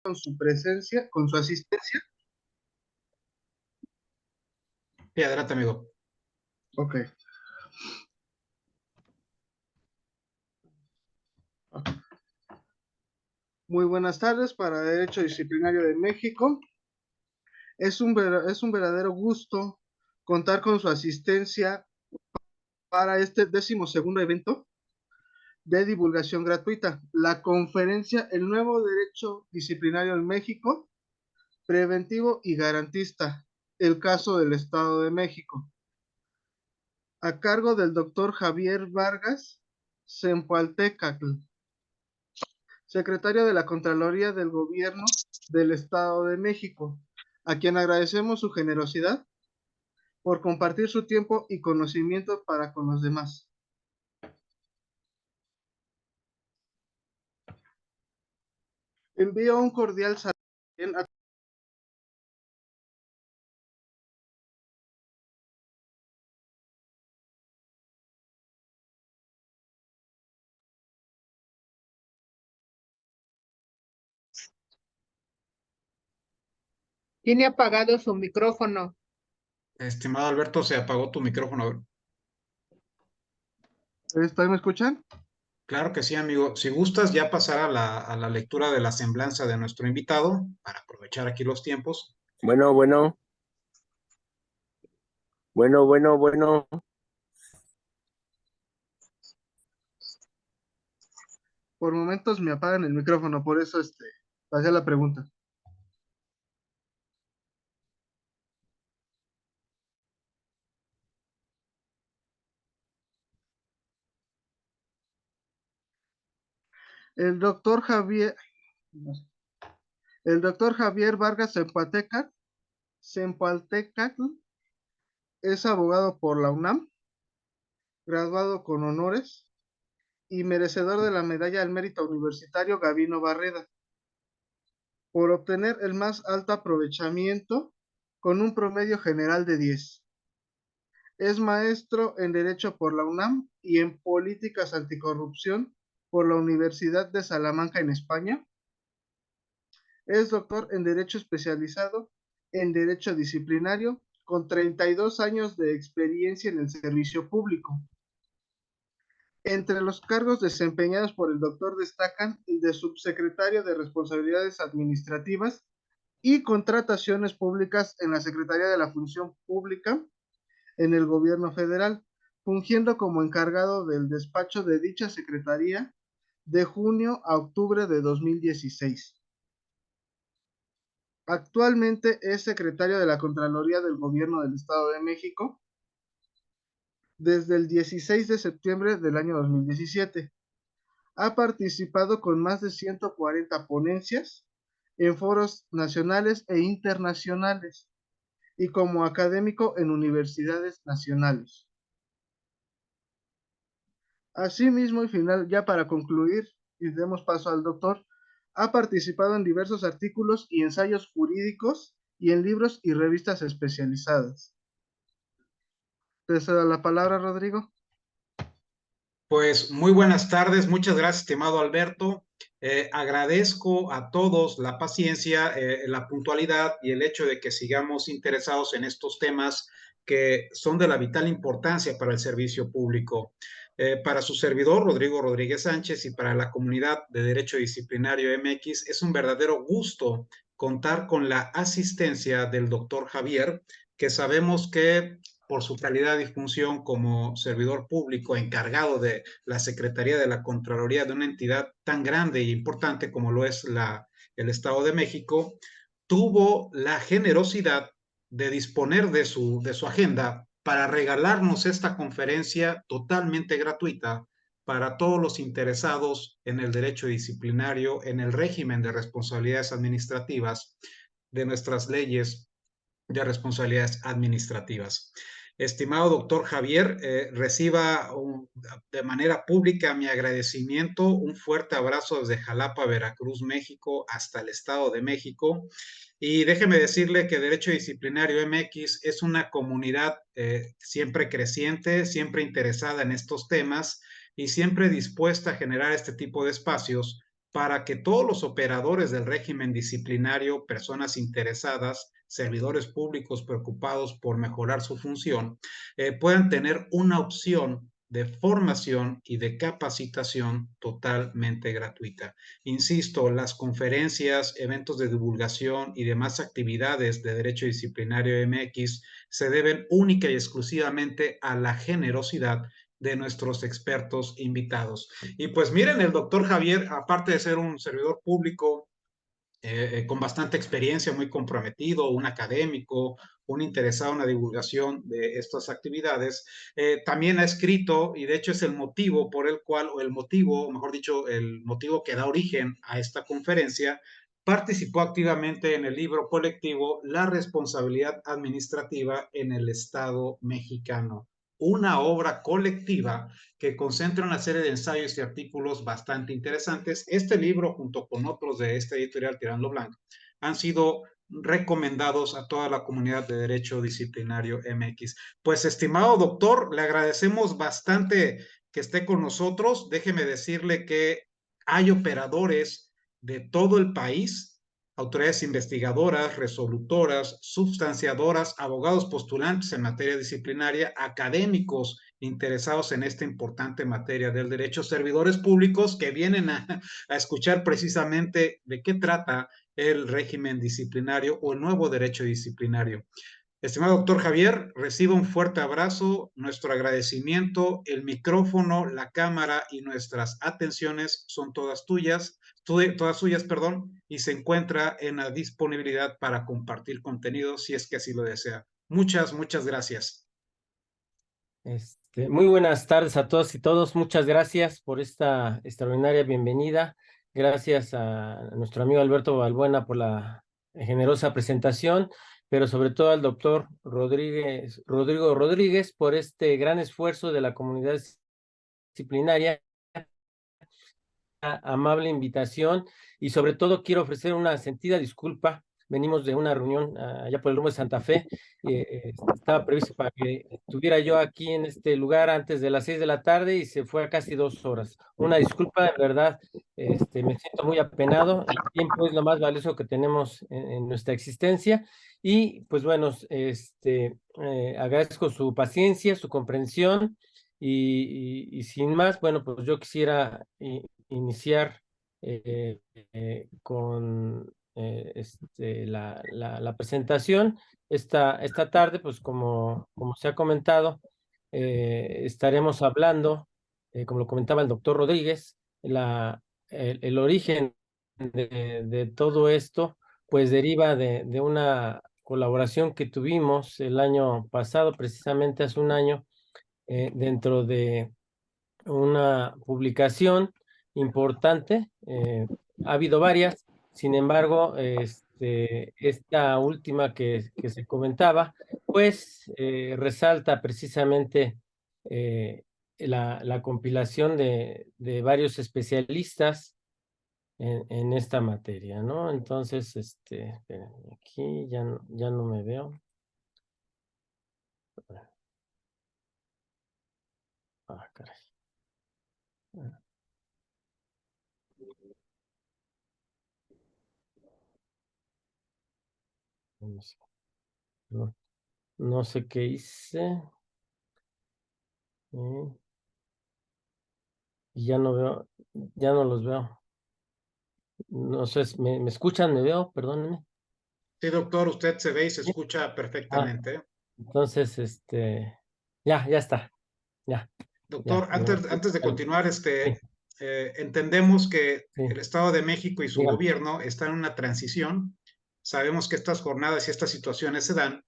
con su presencia, con su asistencia. Sí, adelante, amigo. Ok. Muy buenas tardes para Derecho Disciplinario de México. Es un verdadero gusto contar con su asistencia para este 12º evento de divulgación gratuita, la conferencia El nuevo Derecho Disciplinario en México, preventivo y garantista, el caso del Estado de México, a cargo del doctor Javier Vargas Zempoaltecatl, secretario de la Contraloría del Gobierno del Estado de México, a quien agradecemos su generosidad por compartir su tiempo y conocimiento para con los demás. Envío un cordial saludo a Tiene apagado su micrófono. Estimado Alberto, se apagó tu micrófono. ¿Me escuchan? Claro que sí, amigo. Si gustas, ya pasar a la lectura de la semblanza de nuestro invitado, para aprovechar aquí los tiempos. Bueno. Por momentos me apagan el micrófono, por eso hacía la pregunta. El doctor Javier, el doctor Javier Vargas Zempoaltecatl es abogado por la UNAM, graduado con honores y merecedor de la Medalla al Mérito Universitario Gavino Barreda, por obtener el más alto aprovechamiento con un promedio general de 10. Es maestro en Derecho por la UNAM y en Políticas Anticorrupción por la Universidad de Salamanca en España. Es doctor en Derecho especializado en Derecho Disciplinario con 32 años de experiencia en el servicio público. Entre los cargos desempeñados por el doctor destacan el de subsecretario de Responsabilidades Administrativas y Contrataciones Públicas en la Secretaría de la Función Pública en el Gobierno Federal, fungiendo como encargado del despacho de dicha secretaría de junio a octubre de 2016. Actualmente es secretario de la Contraloría del Gobierno del Estado de México desde el 16 de septiembre del año 2017. Ha participado con más de 140 ponencias en foros nacionales e internacionales y como académico en universidades nacionales. Asimismo, y final, ya para concluir, y demos paso al doctor, ha participado en diversos artículos y ensayos jurídicos y en libros y revistas especializadas. Te cedo la palabra, Rodrigo. Pues muy buenas tardes, muchas gracias, estimado Alberto. Agradezco a todos la paciencia, la puntualidad y el hecho de que sigamos interesados en estos temas que son de la vital importancia para el servicio público. Para su servidor, Rodrigo Rodríguez Sánchez, y para la comunidad de Derecho Disciplinario MX, es un verdadero gusto contar con la asistencia del doctor Javier, que sabemos que por su calidad y función como servidor público encargado de la Secretaría de la Contraloría de una entidad tan grande e importante como lo es el Estado de México, tuvo la generosidad de disponer de su agenda para regalarnos esta conferencia totalmente gratuita para todos los interesados en el derecho disciplinario, en el régimen de responsabilidades administrativas de nuestras leyes de responsabilidades administrativas. Estimado doctor Javier, reciba de manera pública mi agradecimiento, un fuerte abrazo desde Jalapa, Veracruz, México, hasta el Estado de México. Y déjeme decirle que Derecho Disciplinario MX es una comunidad siempre creciente, siempre interesada en estos temas y siempre dispuesta a generar este tipo de espacios para que todos los operadores del régimen disciplinario, personas interesadas, servidores públicos preocupados por mejorar su función, puedan tener una opción de formación y de capacitación totalmente gratuita. Insisto, las conferencias, eventos de divulgación y demás actividades de Derecho Disciplinario MX se deben única y exclusivamente a la generosidad de nuestros expertos invitados. Y pues miren, el doctor Javier, aparte de ser un servidor público con bastante experiencia, muy comprometido, un académico, un interesado en la divulgación de estas actividades, también ha escrito, y de hecho es el motivo por el cual, o el motivo, mejor dicho, el motivo que da origen a esta conferencia, participó activamente en el libro colectivo La responsabilidad administrativa en el Estado mexicano, una obra colectiva que concentra una serie de ensayos y artículos bastante interesantes. Este libro, junto con otros de esta editorial Tirando Blanco, han sido recomendados a toda la comunidad de Derecho Disciplinario MX. Pues, estimado doctor, le agradecemos bastante que esté con nosotros. Déjeme decirle que hay operadores de todo el país, autoridades investigadoras, resolutoras, substanciadoras, abogados postulantes en materia disciplinaria, académicos interesados en esta importante materia del derecho, servidores públicos que vienen a escuchar precisamente de qué trata el régimen disciplinario o el nuevo derecho disciplinario. Estimado doctor Javier, reciba un fuerte abrazo, nuestro agradecimiento, el micrófono, la cámara y nuestras atenciones son todas suyas, perdón, y se encuentra en la disponibilidad para compartir contenido si es que así lo desea. Muchas, muchas gracias. Muy buenas tardes a todos y todos. Muchas gracias por esta extraordinaria bienvenida. Gracias a nuestro amigo Alberto Balbuena por la generosa presentación, pero sobre todo al doctor Rodrigo Rodríguez por este gran esfuerzo de la comunidad disciplinaria, amable invitación, y sobre todo quiero ofrecer una sentida disculpa. Venimos de una reunión allá por el rumbo de Santa Fe. Estaba previsto para que estuviera yo aquí en este lugar antes de las 6 de la tarde y se fue a casi 2 horas. Una disculpa, de verdad, me siento muy apenado. El tiempo es lo más valioso que tenemos en nuestra existencia y pues bueno, agradezco su paciencia, su comprensión y sin más, bueno, pues yo quisiera iniciar con la presentación. Esta tarde, pues como se ha comentado, estaremos hablando, como lo comentaba el doctor Rodríguez, el origen de todo esto, pues deriva de una colaboración que tuvimos el año pasado, precisamente hace un año, dentro de una publicación importante. Ha habido varias, sin embargo, esta última que se comentaba, pues resalta precisamente la compilación de varios especialistas en esta materia, ¿no? Entonces, espérenme, aquí ya no me veo. Ah, caray. No, no sé qué hice. Y ya no veo, ya no los veo. No sé, ¿me escuchan? ¿Me veo? Perdónenme. Sí, doctor, usted se ve y se Sí. escucha Ah, perfectamente. entonces, ya está, Doctor, no, antes de continuar, sí, entendemos que sí, el Estado de México y su dígame. gobierno están en una transición. Sabemos que estas jornadas y estas situaciones se dan.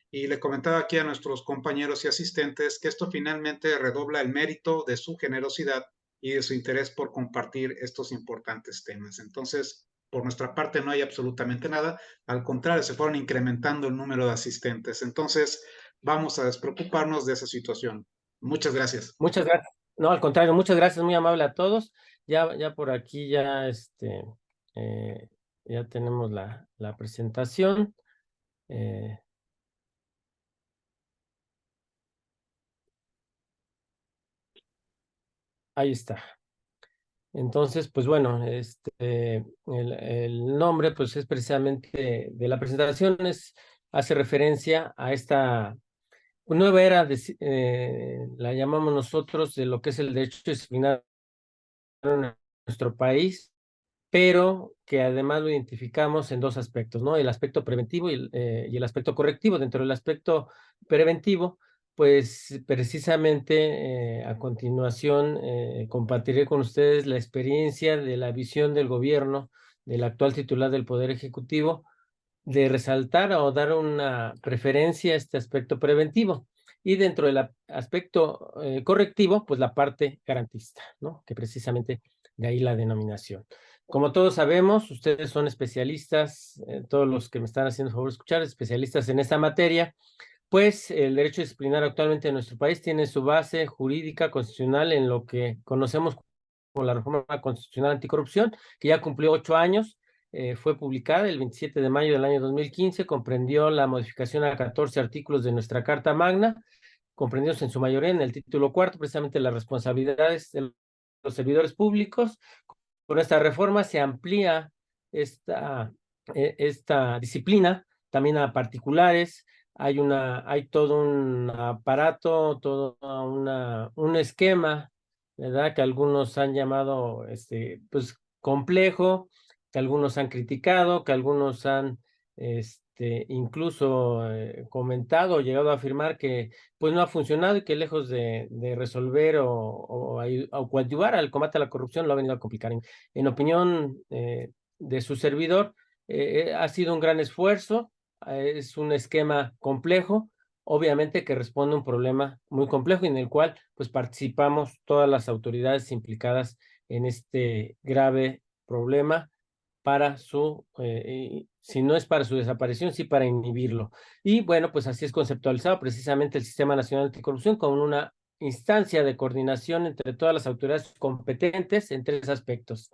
Y le comentaba aquí a nuestros compañeros y asistentes que esto finalmente redobla el mérito de su generosidad y de su interés por compartir estos importantes temas. Entonces, por nuestra parte no hay absolutamente nada. Al contrario, se fueron incrementando el número de asistentes. Entonces, vamos a despreocuparnos de esa situación. Muchas gracias. Muchas gracias. No, al contrario, muchas gracias, muy amable a todos. Ya por aquí eh, ya tenemos la presentación. Eh, Ahí está. Entonces, pues bueno, el nombre pues es precisamente de la presentación, hace referencia a esta nueva era, la llamamos nosotros, de lo que es el derecho disciplinario en nuestro país, pero que además lo identificamos en dos aspectos, ¿no? El aspecto preventivo y el aspecto correctivo. Dentro del aspecto preventivo, pues precisamente a continuación compartiré con ustedes la experiencia de la visión del gobierno, del actual titular del Poder Ejecutivo, de resaltar o dar una preferencia a este aspecto preventivo. Y dentro del aspecto correctivo, pues la parte garantista, ¿no? Que precisamente de ahí la denominación. Como todos sabemos, ustedes son especialistas, todos los que me están haciendo el favor de escuchar, especialistas en esta materia, pues el derecho disciplinario actualmente en nuestro país tiene su base jurídica constitucional en lo que conocemos como la reforma constitucional anticorrupción, que ya cumplió 8 años, fue publicada el 27 de mayo del año 2015, comprendió la modificación a 14 artículos de nuestra Carta Magna, comprendidos en su mayoría en el título cuarto, precisamente las responsabilidades de los servidores públicos. Con esta reforma se amplía esta disciplina también a particulares. Hay todo un aparato, todo un esquema, ¿verdad? Que algunos han llamado pues complejo, que algunos han criticado, que algunos han incluso comentado o llegado a afirmar que pues no ha funcionado y que lejos de resolver o coadyuvar al combate a la corrupción lo ha venido a complicar. En opinión de su servidor, ha sido un gran esfuerzo, es un esquema complejo, obviamente que responde a un problema muy complejo y en el cual pues participamos todas las autoridades implicadas en este grave problema para si no es para su desaparición, sí para inhibirlo. Y bueno, pues así es conceptualizado precisamente el Sistema Nacional Anticorrupción con una instancia de coordinación entre todas las autoridades competentes en tres aspectos: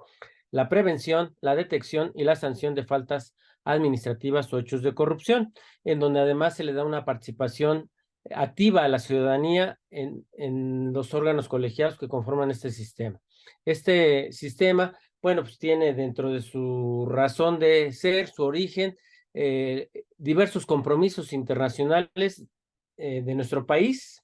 la prevención, la detección y la sanción de faltas administrativas o hechos de corrupción, en donde además se le da una participación activa a la ciudadanía en los órganos colegiados que conforman este sistema. Este sistema, bueno, pues tiene dentro de su razón de ser, su origen, diversos compromisos internacionales de nuestro país,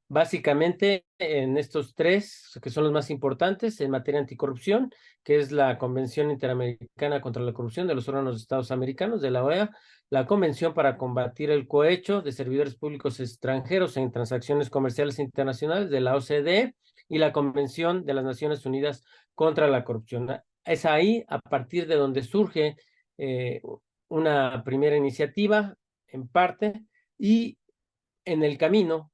básicamente en estos tres, que son los más importantes en materia anticorrupción, que es la Convención Interamericana contra la Corrupción de los órganos de Estados Americanos, de la OEA, la Convención para combatir el cohecho de servidores públicos extranjeros en transacciones comerciales internacionales, de la OCDE, y la Convención de las Naciones Unidas contra la Corrupción. Es ahí, a partir de donde surge una primera iniciativa, en parte, y en el camino,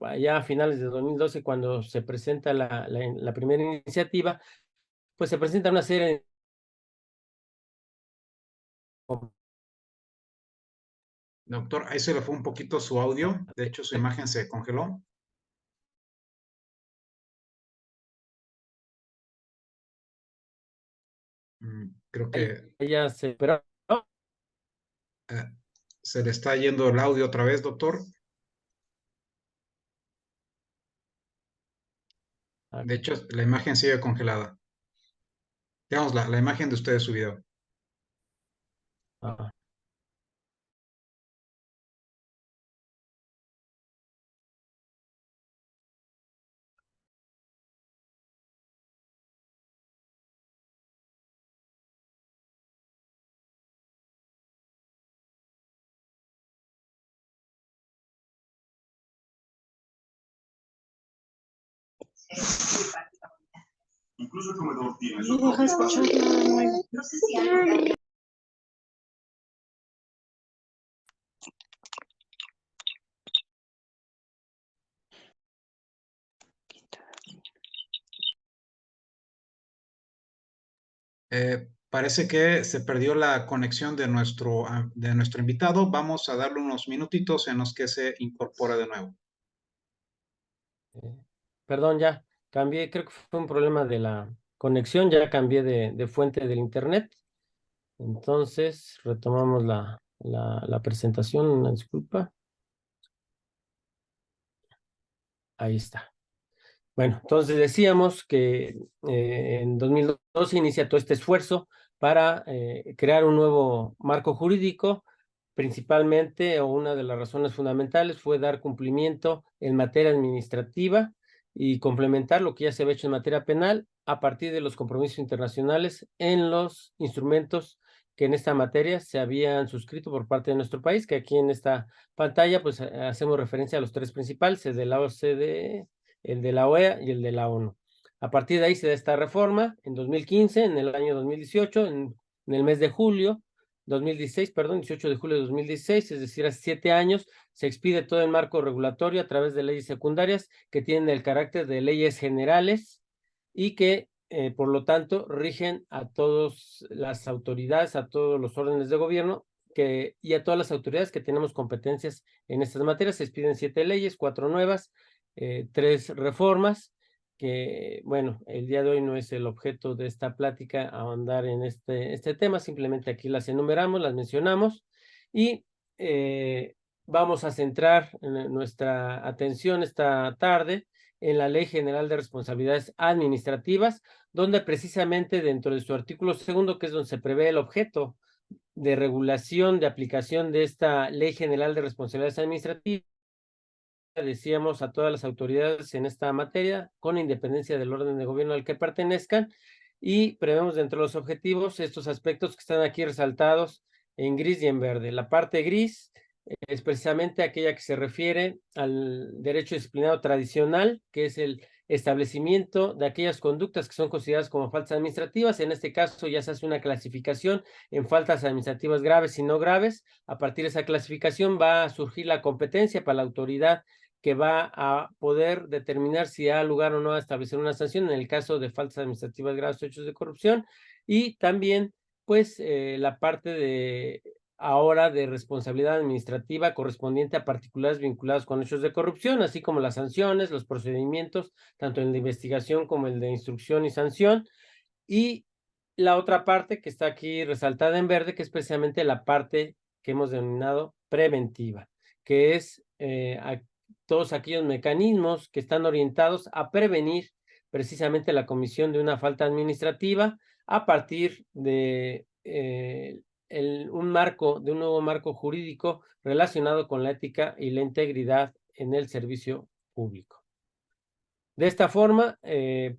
allá a finales de 2012, cuando se presenta la primera iniciativa, pues se presenta una serie de... Doctor, ahí se le fue un poquito su audio. De hecho, su imagen se congeló. Creo que Ella se... Pero, se le está yendo el audio otra vez, doctor. De hecho, la imagen sigue congelada. Digamos, la imagen de usted de su video. ah, Incluso el comedor tiene su propia espacio. No sé si algo. Parece que se perdió la conexión de nuestro invitado. Vamos a darle unos minutitos en los que se incorpora de nuevo. perdón, ya cambié, creo que fue un problema de la conexión, ya cambié de fuente del internet. Entonces, retomamos la presentación, una disculpa. Ahí está. Bueno, entonces decíamos que en 2012 inicia todo este esfuerzo para crear un nuevo marco jurídico. Principalmente, o una de las razones fundamentales, fue dar cumplimiento en materia administrativa y complementar lo que ya se había hecho en materia penal a partir de los compromisos internacionales en los instrumentos que en esta materia se habían suscrito por parte de nuestro país, que aquí en esta pantalla pues hacemos referencia a los tres principales, el de la OCDE, el de la OEA y el de la ONU. A partir de ahí se da esta reforma en 2015, en el año 2018, en el mes de julio, 2016, perdón, 18 de julio de 2016, es decir, hace 7 años, se expide todo el marco regulatorio a través de leyes secundarias que tienen el carácter de leyes generales y que, por lo tanto, rigen a todas las autoridades, a todos los órdenes de gobierno y a todas las autoridades que tenemos competencias en estas materias. Se expiden 7 leyes, 4 nuevas, 3 reformas, que, bueno, el día de hoy no es el objeto de esta plática ahondar en este tema, simplemente aquí las enumeramos, las mencionamos y vamos a centrar nuestra atención esta tarde en la Ley General de Responsabilidades Administrativas, donde precisamente dentro de su artículo 2, que es donde se prevé el objeto de regulación de aplicación de esta Ley General de Responsabilidades Administrativas, decíamos a todas las autoridades en esta materia, con independencia del orden de gobierno al que pertenezcan, y prevemos dentro de los objetivos estos aspectos que están aquí resaltados en gris y en verde. La parte gris es precisamente aquella que se refiere al derecho disciplinario tradicional, que es el establecimiento de aquellas conductas que son consideradas como faltas administrativas. En este caso ya se hace una clasificación en faltas administrativas graves y no graves. A partir de esa clasificación va a surgir la competencia para la autoridad que va a poder determinar si da lugar o no a establecer una sanción en el caso de faltas administrativas graves o hechos de corrupción, y también pues la parte de ahora de responsabilidad administrativa correspondiente a particulares vinculados con hechos de corrupción, así como las sanciones, los procedimientos, tanto el de investigación como el de instrucción y sanción, y la otra parte que está aquí resaltada en verde, que es precisamente la parte que hemos denominado preventiva, que es todos aquellos mecanismos que están orientados a prevenir precisamente la comisión de una falta administrativa a partir de un nuevo marco jurídico relacionado con la ética y la integridad en el servicio público. De esta forma,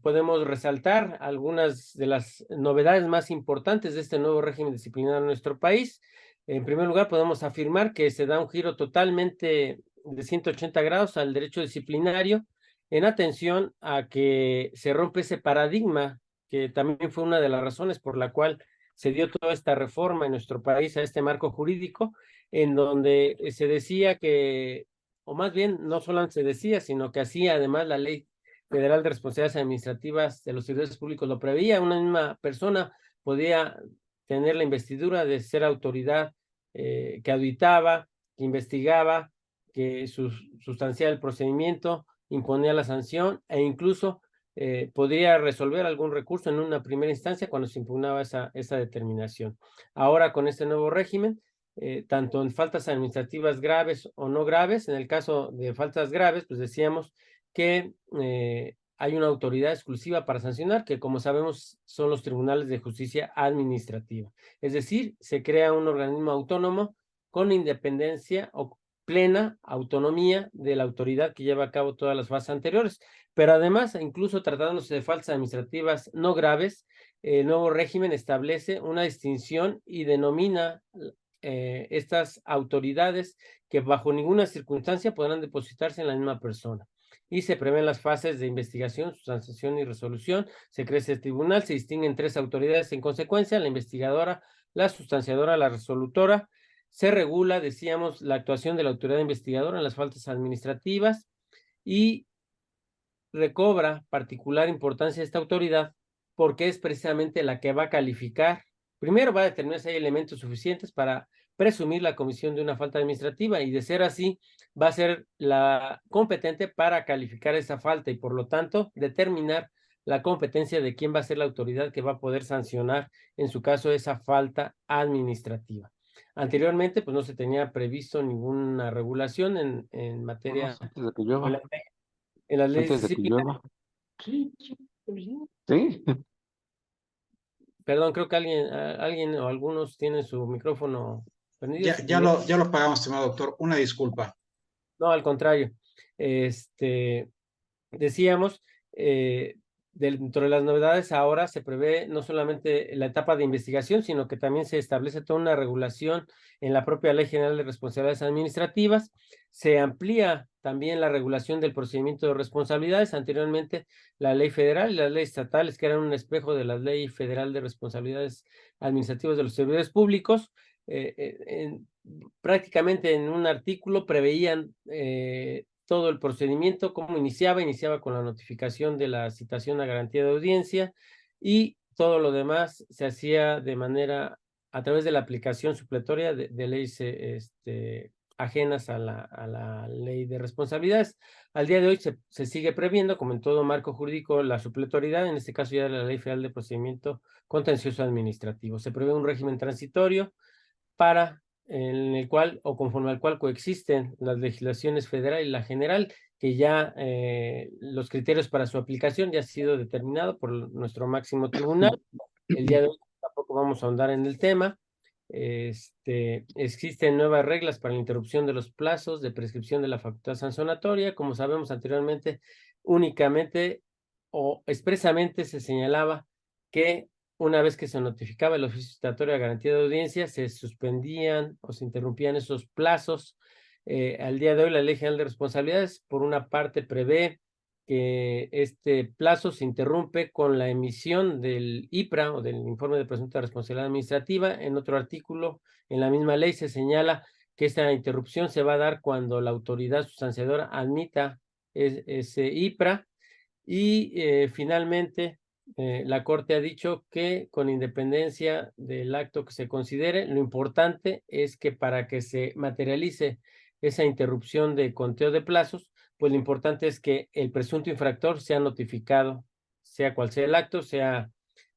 podemos resaltar algunas de las novedades más importantes de este nuevo régimen disciplinario en nuestro país. En primer lugar, podemos afirmar que se da un giro totalmente de 180 grados al derecho disciplinario, en atención a que se rompe ese paradigma, que también fue una de las razones por la cual se dio toda esta reforma en nuestro país a este marco jurídico, en donde se decía que, o más bien, no solamente se decía, sino que hacía además la Ley Federal de Responsabilidades Administrativas de los Servidores Públicos lo preveía. Una misma persona podía tener la investidura de ser autoridad que auditaba, que investigaba, que sustanciaba el procedimiento, imponía la sanción e incluso podría resolver algún recurso en una primera instancia cuando se impugnaba esa determinación. Ahora, con este nuevo régimen, tanto en faltas administrativas graves o no graves, en el caso de faltas graves, pues decíamos que hay una autoridad exclusiva para sancionar, que como sabemos son los tribunales de justicia administrativa. Es decir, se crea un organismo autónomo con independencia o plena autonomía de la autoridad que lleva a cabo todas las fases anteriores. Pero además, incluso tratándose de faltas administrativas no graves, el nuevo régimen establece una distinción y denomina estas autoridades que bajo ninguna circunstancia podrán depositarse en la misma persona. Y se prevén las fases de investigación, sustanciación y resolución. Se crea ese tribunal, se distinguen 3 autoridades en consecuencia: la investigadora, la sustanciadora, la resolutora. Se regula, decíamos, la actuación de la autoridad investigadora en las faltas administrativas y recobra particular importancia esta autoridad porque es precisamente la que va a calificar. Primero va a determinar si hay elementos suficientes para presumir la comisión de una falta administrativa, y de ser así, va a ser la competente para calificar esa falta y por lo tanto determinar la competencia de quién va a ser la autoridad que va a poder sancionar en su caso esa falta administrativa. Anteriormente, pues no se tenía previsto ninguna regulación en materia Antes de que llueva. en las leyes Antes de que disciplinarias. llueva. Sí. Perdón, creo que alguien o algunos tienen su micrófono prendido. Ya lo pagamos, estimado doctor. Una disculpa. No, al contrario. Decíamos, dentro de las novedades ahora se prevé no solamente la etapa de investigación, sino que también se establece toda una regulación en la propia Ley General de Responsabilidades Administrativas. Se amplía también la regulación del procedimiento de responsabilidades. Anteriormente, la ley federal y las leyes estatales, que eran un espejo de la Ley Federal de Responsabilidades Administrativas de los Servidores Públicos, prácticamente en un artículo preveían todo el procedimiento, cómo iniciaba con la notificación de la citación a garantía de audiencia, y todo lo demás se hacía de manera a través de la aplicación supletoria de leyes ajenas a la ley de responsabilidades. Al día de hoy se sigue previendo, como en todo marco jurídico, la supletoriedad, en este caso ya la Ley Federal de Procedimiento Contencioso Administrativo. Se prevé un régimen transitorio en el cual o conforme al cual coexisten las legislaciones federal y la general, que ya los criterios para su aplicación ya han sido determinados por nuestro máximo tribunal. El día de hoy tampoco vamos a ahondar en el tema. Existen nuevas reglas para la interrupción de los plazos de prescripción de la facultad sancionatoria. Como sabemos anteriormente, únicamente o expresamente se señalaba que una vez que se notificaba el oficio citatorio a garantía de audiencia, se suspendían o se interrumpían esos plazos. Al día de hoy, la Ley General de Responsabilidades, por una parte, prevé que este plazo se interrumpe con la emisión del IPRA o del informe de presunta responsabilidad administrativa. En otro artículo, en la misma ley, se señala que esta interrupción se va a dar cuando la autoridad sustanciadora admita ese IPRA. Y finalmente, la Corte ha dicho que con independencia del acto que se considere, lo importante es que para que se materialice esa interrupción de conteo de plazos, pues lo importante es que el presunto infractor sea notificado, sea cual sea el acto, sea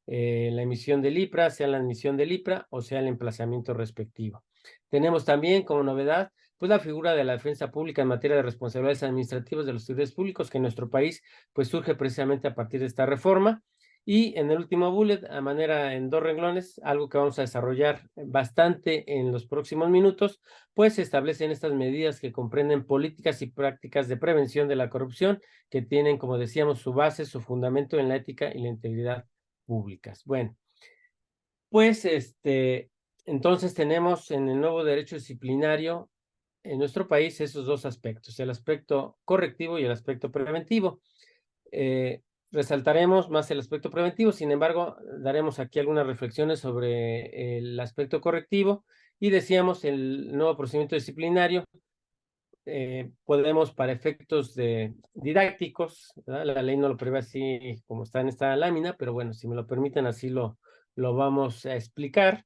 la emisión del IPRA, sea la admisión del IPRA o sea el emplazamiento respectivo. Tenemos también como novedad pues la figura de la defensa pública en materia de responsabilidades administrativas de los servidores públicos, que en nuestro país pues surge precisamente a partir de esta reforma. Y en el último bullet, a manera en 2 renglones, algo que vamos a desarrollar bastante en los próximos minutos, pues se establecen estas medidas que comprenden políticas y prácticas de prevención de la corrupción, que tienen, como decíamos, su base, su fundamento en la ética y la integridad públicas. Bueno, pues entonces tenemos en el nuevo derecho disciplinario en nuestro país esos dos aspectos, el aspecto correctivo y el aspecto preventivo. Resaltaremos más el aspecto preventivo, sin embargo, daremos aquí algunas reflexiones sobre el aspecto correctivo, y decíamos el nuevo procedimiento disciplinario. Podemos, para efectos didácticos, ¿verdad? La ley no lo prevé así como está en esta lámina, pero bueno, si me lo permiten, así lo vamos a explicar.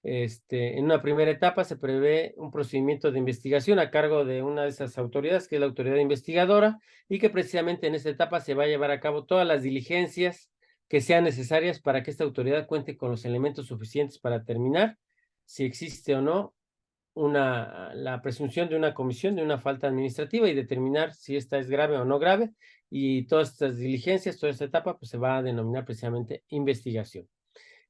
En una primera etapa se prevé un procedimiento de investigación a cargo de una de esas autoridades, que es la autoridad investigadora, y que precisamente en esta etapa se va a llevar a cabo todas las diligencias que sean necesarias para que esta autoridad cuente con los elementos suficientes para determinar si existe o no la presunción de una comisión de una falta administrativa y determinar si esta es grave o no grave, y todas estas diligencias, toda esta etapa, pues se va a denominar precisamente investigación.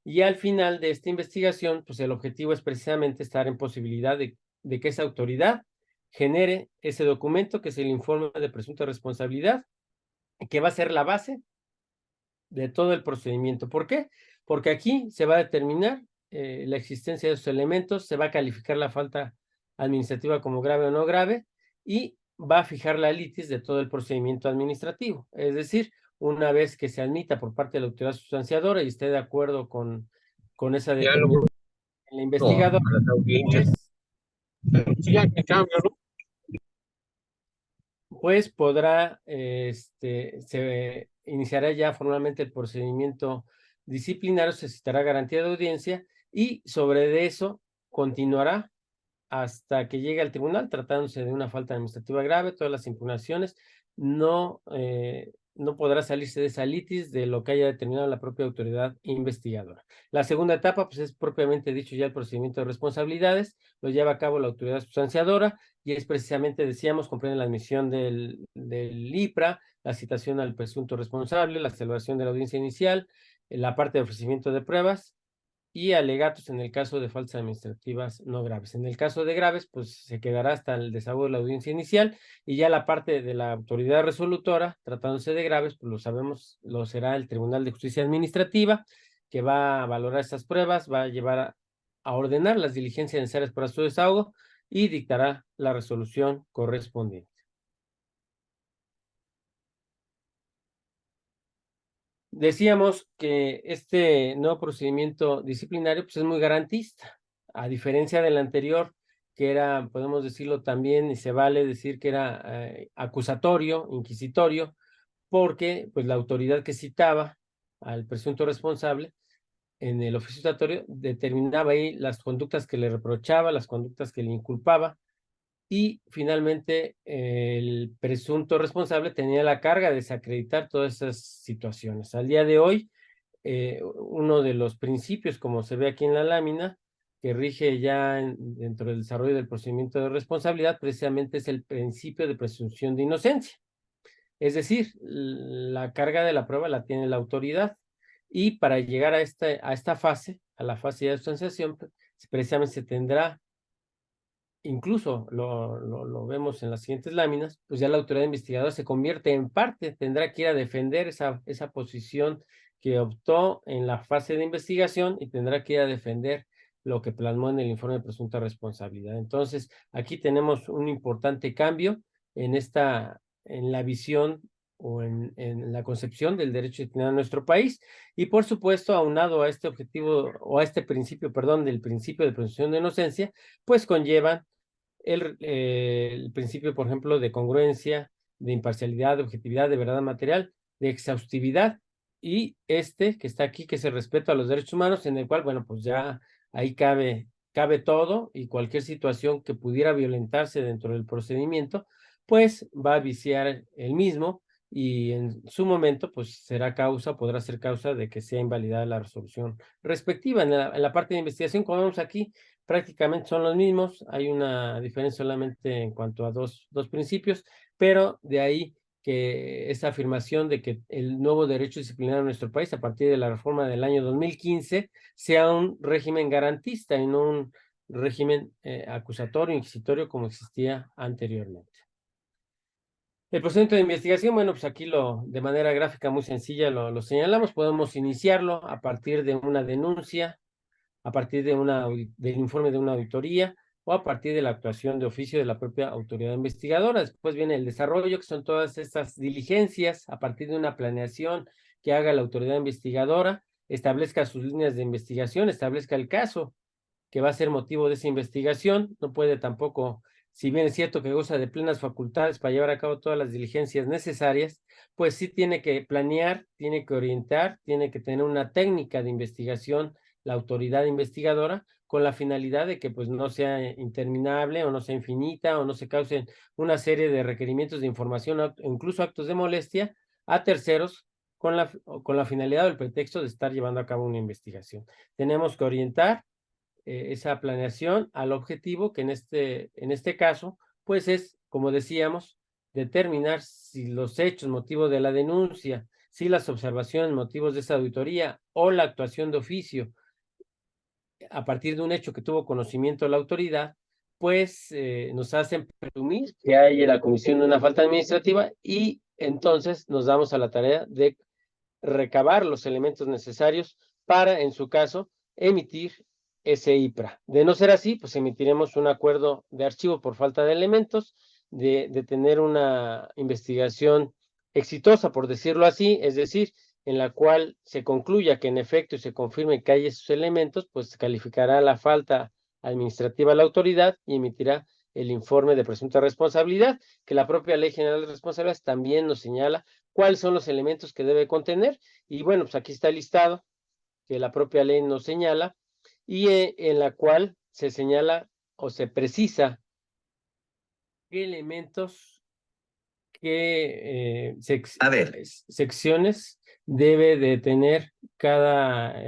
Y al final de esta investigación, pues el objetivo es precisamente estar en posibilidad de que esa autoridad genere ese documento, que es el informe de presunta responsabilidad, que va a ser la base de todo el procedimiento. ¿Por qué? Porque aquí se va a determinar la existencia de esos elementos, se va a calificar la falta administrativa como grave o no grave, y va a fijar la litis de todo el procedimiento administrativo. Es decir, una vez que se admita por parte de la autoridad sustanciadora y esté de acuerdo con esa determinación en la investigadora, pues podrá, se iniciará ya formalmente el procedimiento disciplinario, se citará garantía de audiencia, y sobre de eso continuará hasta que llegue al tribunal, tratándose de una falta administrativa grave. Todas las impugnaciones no no podrá salirse de esa litis de lo que haya determinado la propia autoridad investigadora. La segunda etapa, pues es propiamente dicho ya el procedimiento de responsabilidades, lo lleva a cabo la autoridad sustanciadora y es precisamente, decíamos, comprende la admisión del IPRA, la citación al presunto responsable, la celebración de la audiencia inicial, la parte de ofrecimiento de pruebas y alegatos en el caso de faltas administrativas no graves. En el caso de graves, pues se quedará hasta el desahogo de la audiencia inicial y ya la parte de la autoridad resolutora, tratándose de graves, pues lo sabemos, lo será el Tribunal de Justicia Administrativa, que va a valorar estas pruebas, va a llevar a ordenar las diligencias necesarias para su desahogo y dictará la resolución correspondiente. Decíamos que este nuevo procedimiento disciplinario pues, es muy garantista, a diferencia del anterior, que era, podemos decirlo también, y se vale decir que era acusatorio, inquisitorio, porque pues, la autoridad que citaba al presunto responsable en el oficio citatorio determinaba ahí las conductas que le reprochaba, las conductas que le inculpaba, y finalmente el presunto responsable tenía la carga de desacreditar todas esas situaciones. Al día de hoy, uno de los principios, como se ve aquí en la lámina, que rige ya dentro del desarrollo del procedimiento de responsabilidad, precisamente es el principio de presunción de inocencia. Es decir, la carga de la prueba la tiene la autoridad y para llegar a esta fase, a la fase de sustanciación, precisamente se tendrá, incluso lo vemos en las siguientes láminas, pues ya la autoridad investigadora se convierte en parte, tendrá que ir a defender esa posición que optó en la fase de investigación y tendrá que ir a defender lo que plasmó en el informe de presunta responsabilidad. Entonces, aquí tenemos un importante cambio en la visión o en la concepción del derecho disciplinario en nuestro país, y por supuesto, aunado a este objetivo, o a este principio, perdón, del principio de presunción de inocencia, pues conllevan el principio, por ejemplo, de congruencia, de imparcialidad, de objetividad, de verdad material, de exhaustividad, y que está aquí, que es el respeto a los derechos humanos, en el cual, bueno, pues ya ahí cabe todo y cualquier situación que pudiera violentarse dentro del procedimiento, pues va a viciar el mismo y en su momento, pues podrá ser causa de que sea invalidada la resolución respectiva. En la parte de investigación, como vemos aquí, prácticamente son los mismos, hay una diferencia solamente en cuanto a dos principios, pero de ahí que esa afirmación de que el nuevo derecho disciplinario en nuestro país, a partir de la reforma del año 2015, sea un régimen garantista y no un régimen acusatorio, inquisitorio, como existía anteriormente. El procedimiento de investigación, bueno, pues aquí de manera gráfica muy sencilla lo señalamos, podemos iniciarlo a partir de una denuncia, a partir del informe de una auditoría o a partir de la actuación de oficio de la propia autoridad investigadora. Después viene el desarrollo, que son todas estas diligencias a partir de una planeación que haga la autoridad investigadora, establezca sus líneas de investigación, establezca el caso que va a ser motivo de esa investigación. No puede tampoco, si bien es cierto que goza de plenas facultades para llevar a cabo todas las diligencias necesarias, pues sí tiene que planear, tiene que orientar, tiene que tener una técnica de investigación la autoridad investigadora, con la finalidad de que pues no sea interminable o no sea infinita o no se causen una serie de requerimientos de información o incluso actos de molestia a terceros con la finalidad o el pretexto de estar llevando a cabo una investigación. Tenemos que orientar esa planeación al objetivo que en este caso pues es, como decíamos, determinar si los hechos motivo de la denuncia, si las observaciones motivos de esa auditoría o la actuación de oficio a partir de un hecho que tuvo conocimiento la autoridad, pues nos hacen presumir que hay la comisión de una falta administrativa y entonces nos damos a la tarea de recabar los elementos necesarios para, en su caso, emitir ese IPRA. De no ser así, pues emitiremos un acuerdo de archivo por falta de elementos, de tener una investigación exitosa, por decirlo así, es decir, en la cual se concluya que en efecto y se confirme que hay esos elementos, pues calificará la falta administrativa a la autoridad y emitirá el informe de presunta responsabilidad, que la propia Ley General de Responsabilidades también nos señala cuáles son los elementos que debe contener. Y bueno, pues aquí está el listado que la propia ley nos señala y en la cual se señala o se precisa qué elementos qué A ver. secciones debe de tener cada...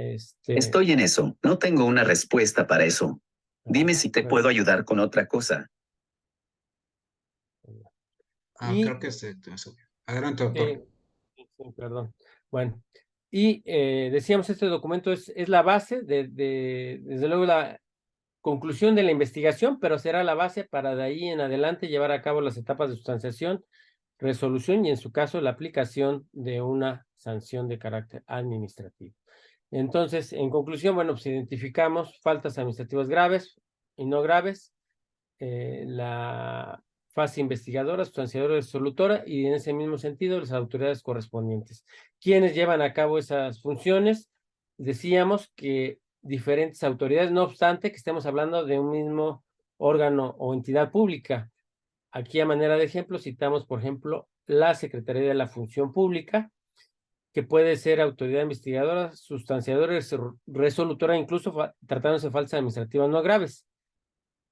Estoy en eso. No tengo una respuesta para eso. Dime si te puedo ayudar con otra cosa. Creo que adelante, doctor. Sí, perdón. Bueno, y decíamos, este documento es la base desde luego, la conclusión de la investigación, pero será la base para de ahí en adelante llevar a cabo las etapas de sustanciación, resolución y en su caso la aplicación de una sanción de carácter administrativo. Entonces, en conclusión, bueno, pues identificamos faltas administrativas graves y no graves, la fase investigadora, sustanciadora y resolutora, y en ese mismo sentido las autoridades correspondientes. ¿Quiénes llevan a cabo esas funciones? Decíamos que diferentes autoridades, no obstante que estemos hablando de un mismo órgano o entidad pública. Aquí a manera de ejemplo citamos, por ejemplo, la Secretaría de la Función Pública, que puede ser autoridad investigadora, sustanciadora y resolutora, incluso tratándose de faltas administrativas no graves.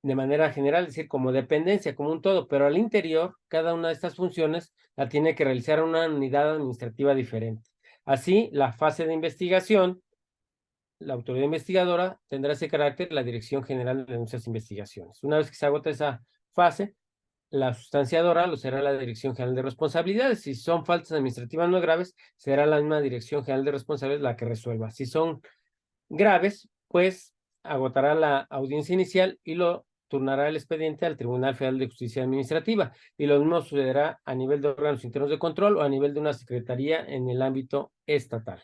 De manera general, es decir, como dependencia, como un todo, pero al interior, cada una de estas funciones la tiene que realizar una unidad administrativa diferente. Así, la fase de investigación, la autoridad investigadora tendrá ese carácter, la Dirección General de Denuncias e Investigaciones. Una vez que se agota esa fase, la sustanciadora lo será la Dirección General de Responsabilidades. Si son faltas administrativas no graves, será la misma Dirección General de Responsabilidades la que resuelva. Si son graves, pues agotará la audiencia inicial y lo turnará el expediente al Tribunal Federal de Justicia Administrativa. Y lo mismo sucederá a nivel de órganos internos de control o a nivel de una secretaría en el ámbito estatal.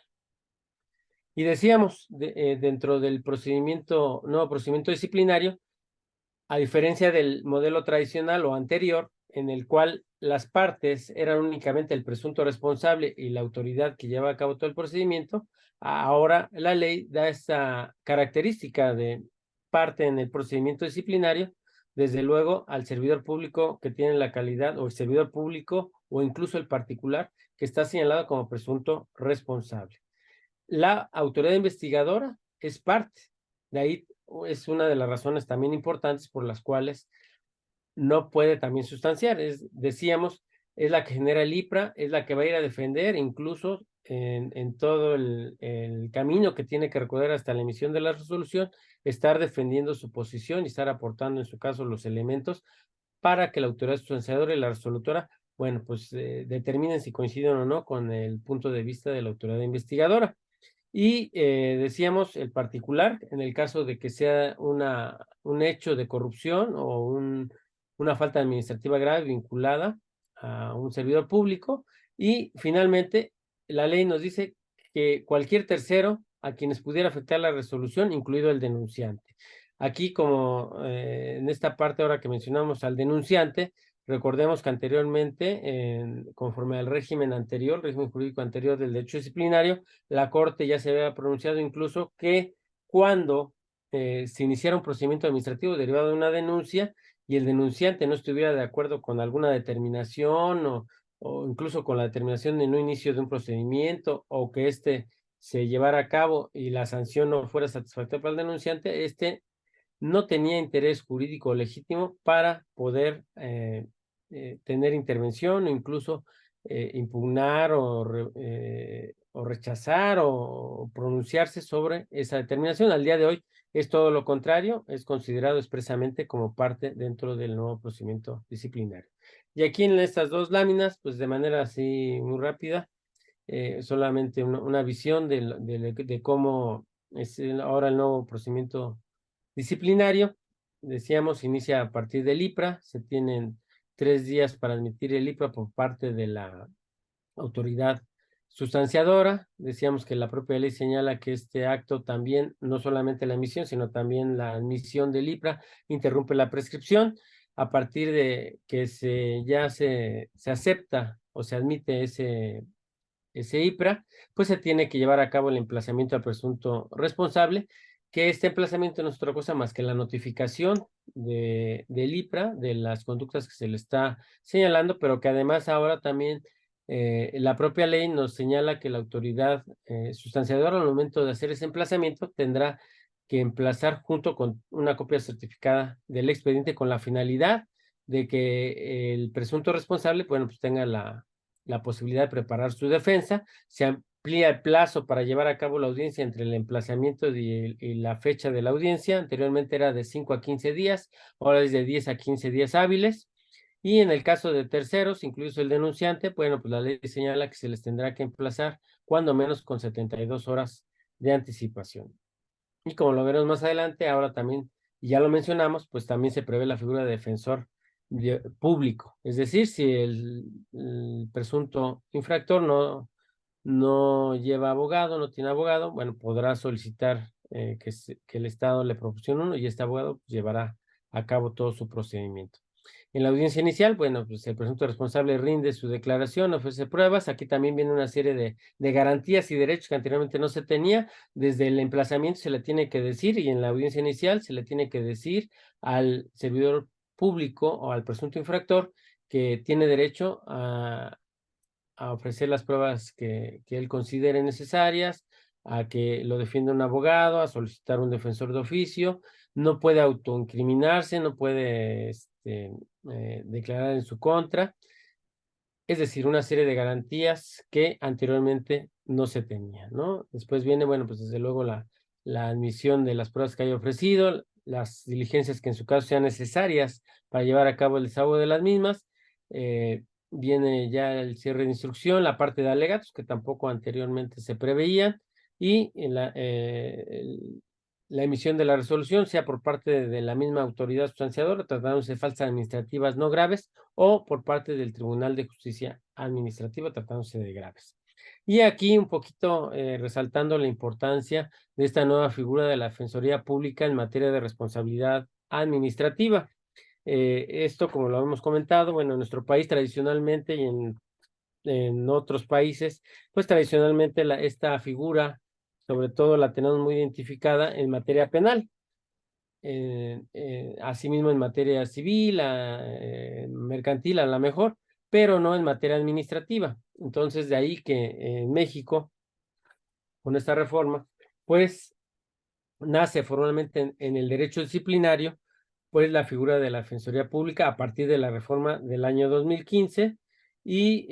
Y decíamos, dentro del nuevo procedimiento disciplinario, a diferencia del modelo tradicional o anterior, en el cual las partes eran únicamente el presunto responsable y la autoridad que lleva a cabo todo el procedimiento, ahora la ley da esta característica de parte en el procedimiento disciplinario, desde luego al servidor público que tiene la calidad, o el servidor público o incluso el particular que está señalado como presunto responsable. La autoridad investigadora es parte, de ahí es una de las razones también importantes por las cuales no puede también sustanciar. Decíamos, es la que genera el IPRA, es la que va a ir a defender, incluso en todo el camino que tiene que recorrer hasta la emisión de la resolución, estar defendiendo su posición y estar aportando, en su caso, los elementos para que la autoridad sustanciadora y la resolutora, bueno, pues determinen si coinciden o no con el punto de vista de la autoridad investigadora. Y decíamos, el particular, en el caso de que sea un hecho de corrupción o una falta administrativa grave vinculada a un servidor público. Y finalmente, la ley nos dice que cualquier tercero a quienes pudiera afectar la resolución, incluido el denunciante. Aquí, como en esta parte ahora que mencionamos al denunciante, recordemos que anteriormente, conforme al régimen jurídico anterior del derecho disciplinario, la Corte ya se había pronunciado incluso que cuando se iniciara un procedimiento administrativo derivado de una denuncia y el denunciante no estuviera de acuerdo con alguna determinación o incluso con la determinación de no inicio de un procedimiento o que éste se llevara a cabo y la sanción no fuera satisfactoria para el denunciante, no tenía interés jurídico legítimo para poder tener intervención o incluso impugnar o rechazar o pronunciarse sobre esa determinación. Al día de hoy es todo lo contrario, es considerado expresamente como parte dentro del nuevo procedimiento disciplinario. Y aquí en estas dos láminas, pues de manera así muy rápida, solamente una visión de cómo es ahora el nuevo procedimiento disciplinario. Decíamos, inicia a partir del IPRA, se tienen 3 días para admitir el IPRA por parte de la autoridad sustanciadora. Decíamos que la propia ley señala que este acto también, no solamente la emisión, sino también la admisión del IPRA, interrumpe la prescripción. A partir de que ya se acepta o se admite ese IPRA, pues se tiene que llevar a cabo el emplazamiento al presunto responsable, que este emplazamiento no es otra cosa más que la notificación del IPRA, de las conductas que se le está señalando, pero que además ahora también la propia ley nos señala que la autoridad sustanciadora al momento de hacer ese emplazamiento tendrá que emplazar junto con una copia certificada del expediente con la finalidad de que el presunto responsable, bueno, pues tenga la posibilidad de preparar su defensa. Se amplía el plazo para llevar a cabo la audiencia entre el emplazamiento y la fecha de la audiencia. Anteriormente era de 5 a 15 días, ahora es de 10 a 15 días hábiles. Y en el caso de terceros, incluso el denunciante, bueno, pues la ley señala que se les tendrá que emplazar cuando menos con 72 horas de anticipación. Y como lo veremos más adelante, ahora también, y ya lo mencionamos, pues también se prevé la figura de defensor público. Es decir, si el presunto infractor no lleva abogado, no tiene abogado, bueno, podrá solicitar que el Estado le proporcione uno y este abogado pues, llevará a cabo todo su procedimiento. En la audiencia inicial, bueno, pues el presunto responsable rinde su declaración, ofrece pruebas. Aquí también viene una serie de garantías y derechos que anteriormente no se tenía. Desde el emplazamiento se le tiene que decir, y en la audiencia inicial se le tiene que decir al servidor público o al presunto infractor que tiene derecho a ofrecer las pruebas que él considere necesarias, a que lo defienda un abogado, a solicitar un defensor de oficio. No puede autoincriminarse, no puede declarar en su contra. Es decir, una serie de garantías que anteriormente no se tenía, ¿no? Después viene, bueno, pues desde luego la admisión de las pruebas que haya ofrecido, las diligencias que en su caso sean necesarias para llevar a cabo el desahogo de las mismas. Viene ya el cierre de instrucción, la parte de alegatos, que tampoco anteriormente se preveían, y la emisión de la resolución, sea por parte de la misma autoridad sustanciadora, tratándose de faltas administrativas no graves, o por parte del Tribunal de Justicia Administrativa, tratándose de graves. Y aquí un poquito resaltando la importancia de esta nueva figura de la Defensoría Pública en materia de responsabilidad administrativa. Esto, como lo hemos comentado, bueno, en nuestro país tradicionalmente y en otros países, pues tradicionalmente esta figura, sobre todo la tenemos muy identificada en materia penal. Asimismo en materia civil, mercantil a la mejor, pero no en materia administrativa. Entonces, de ahí que en México, con esta reforma, pues nace formalmente en el derecho disciplinario, pues la figura de la Defensoría Pública a partir de la reforma del año 2015 y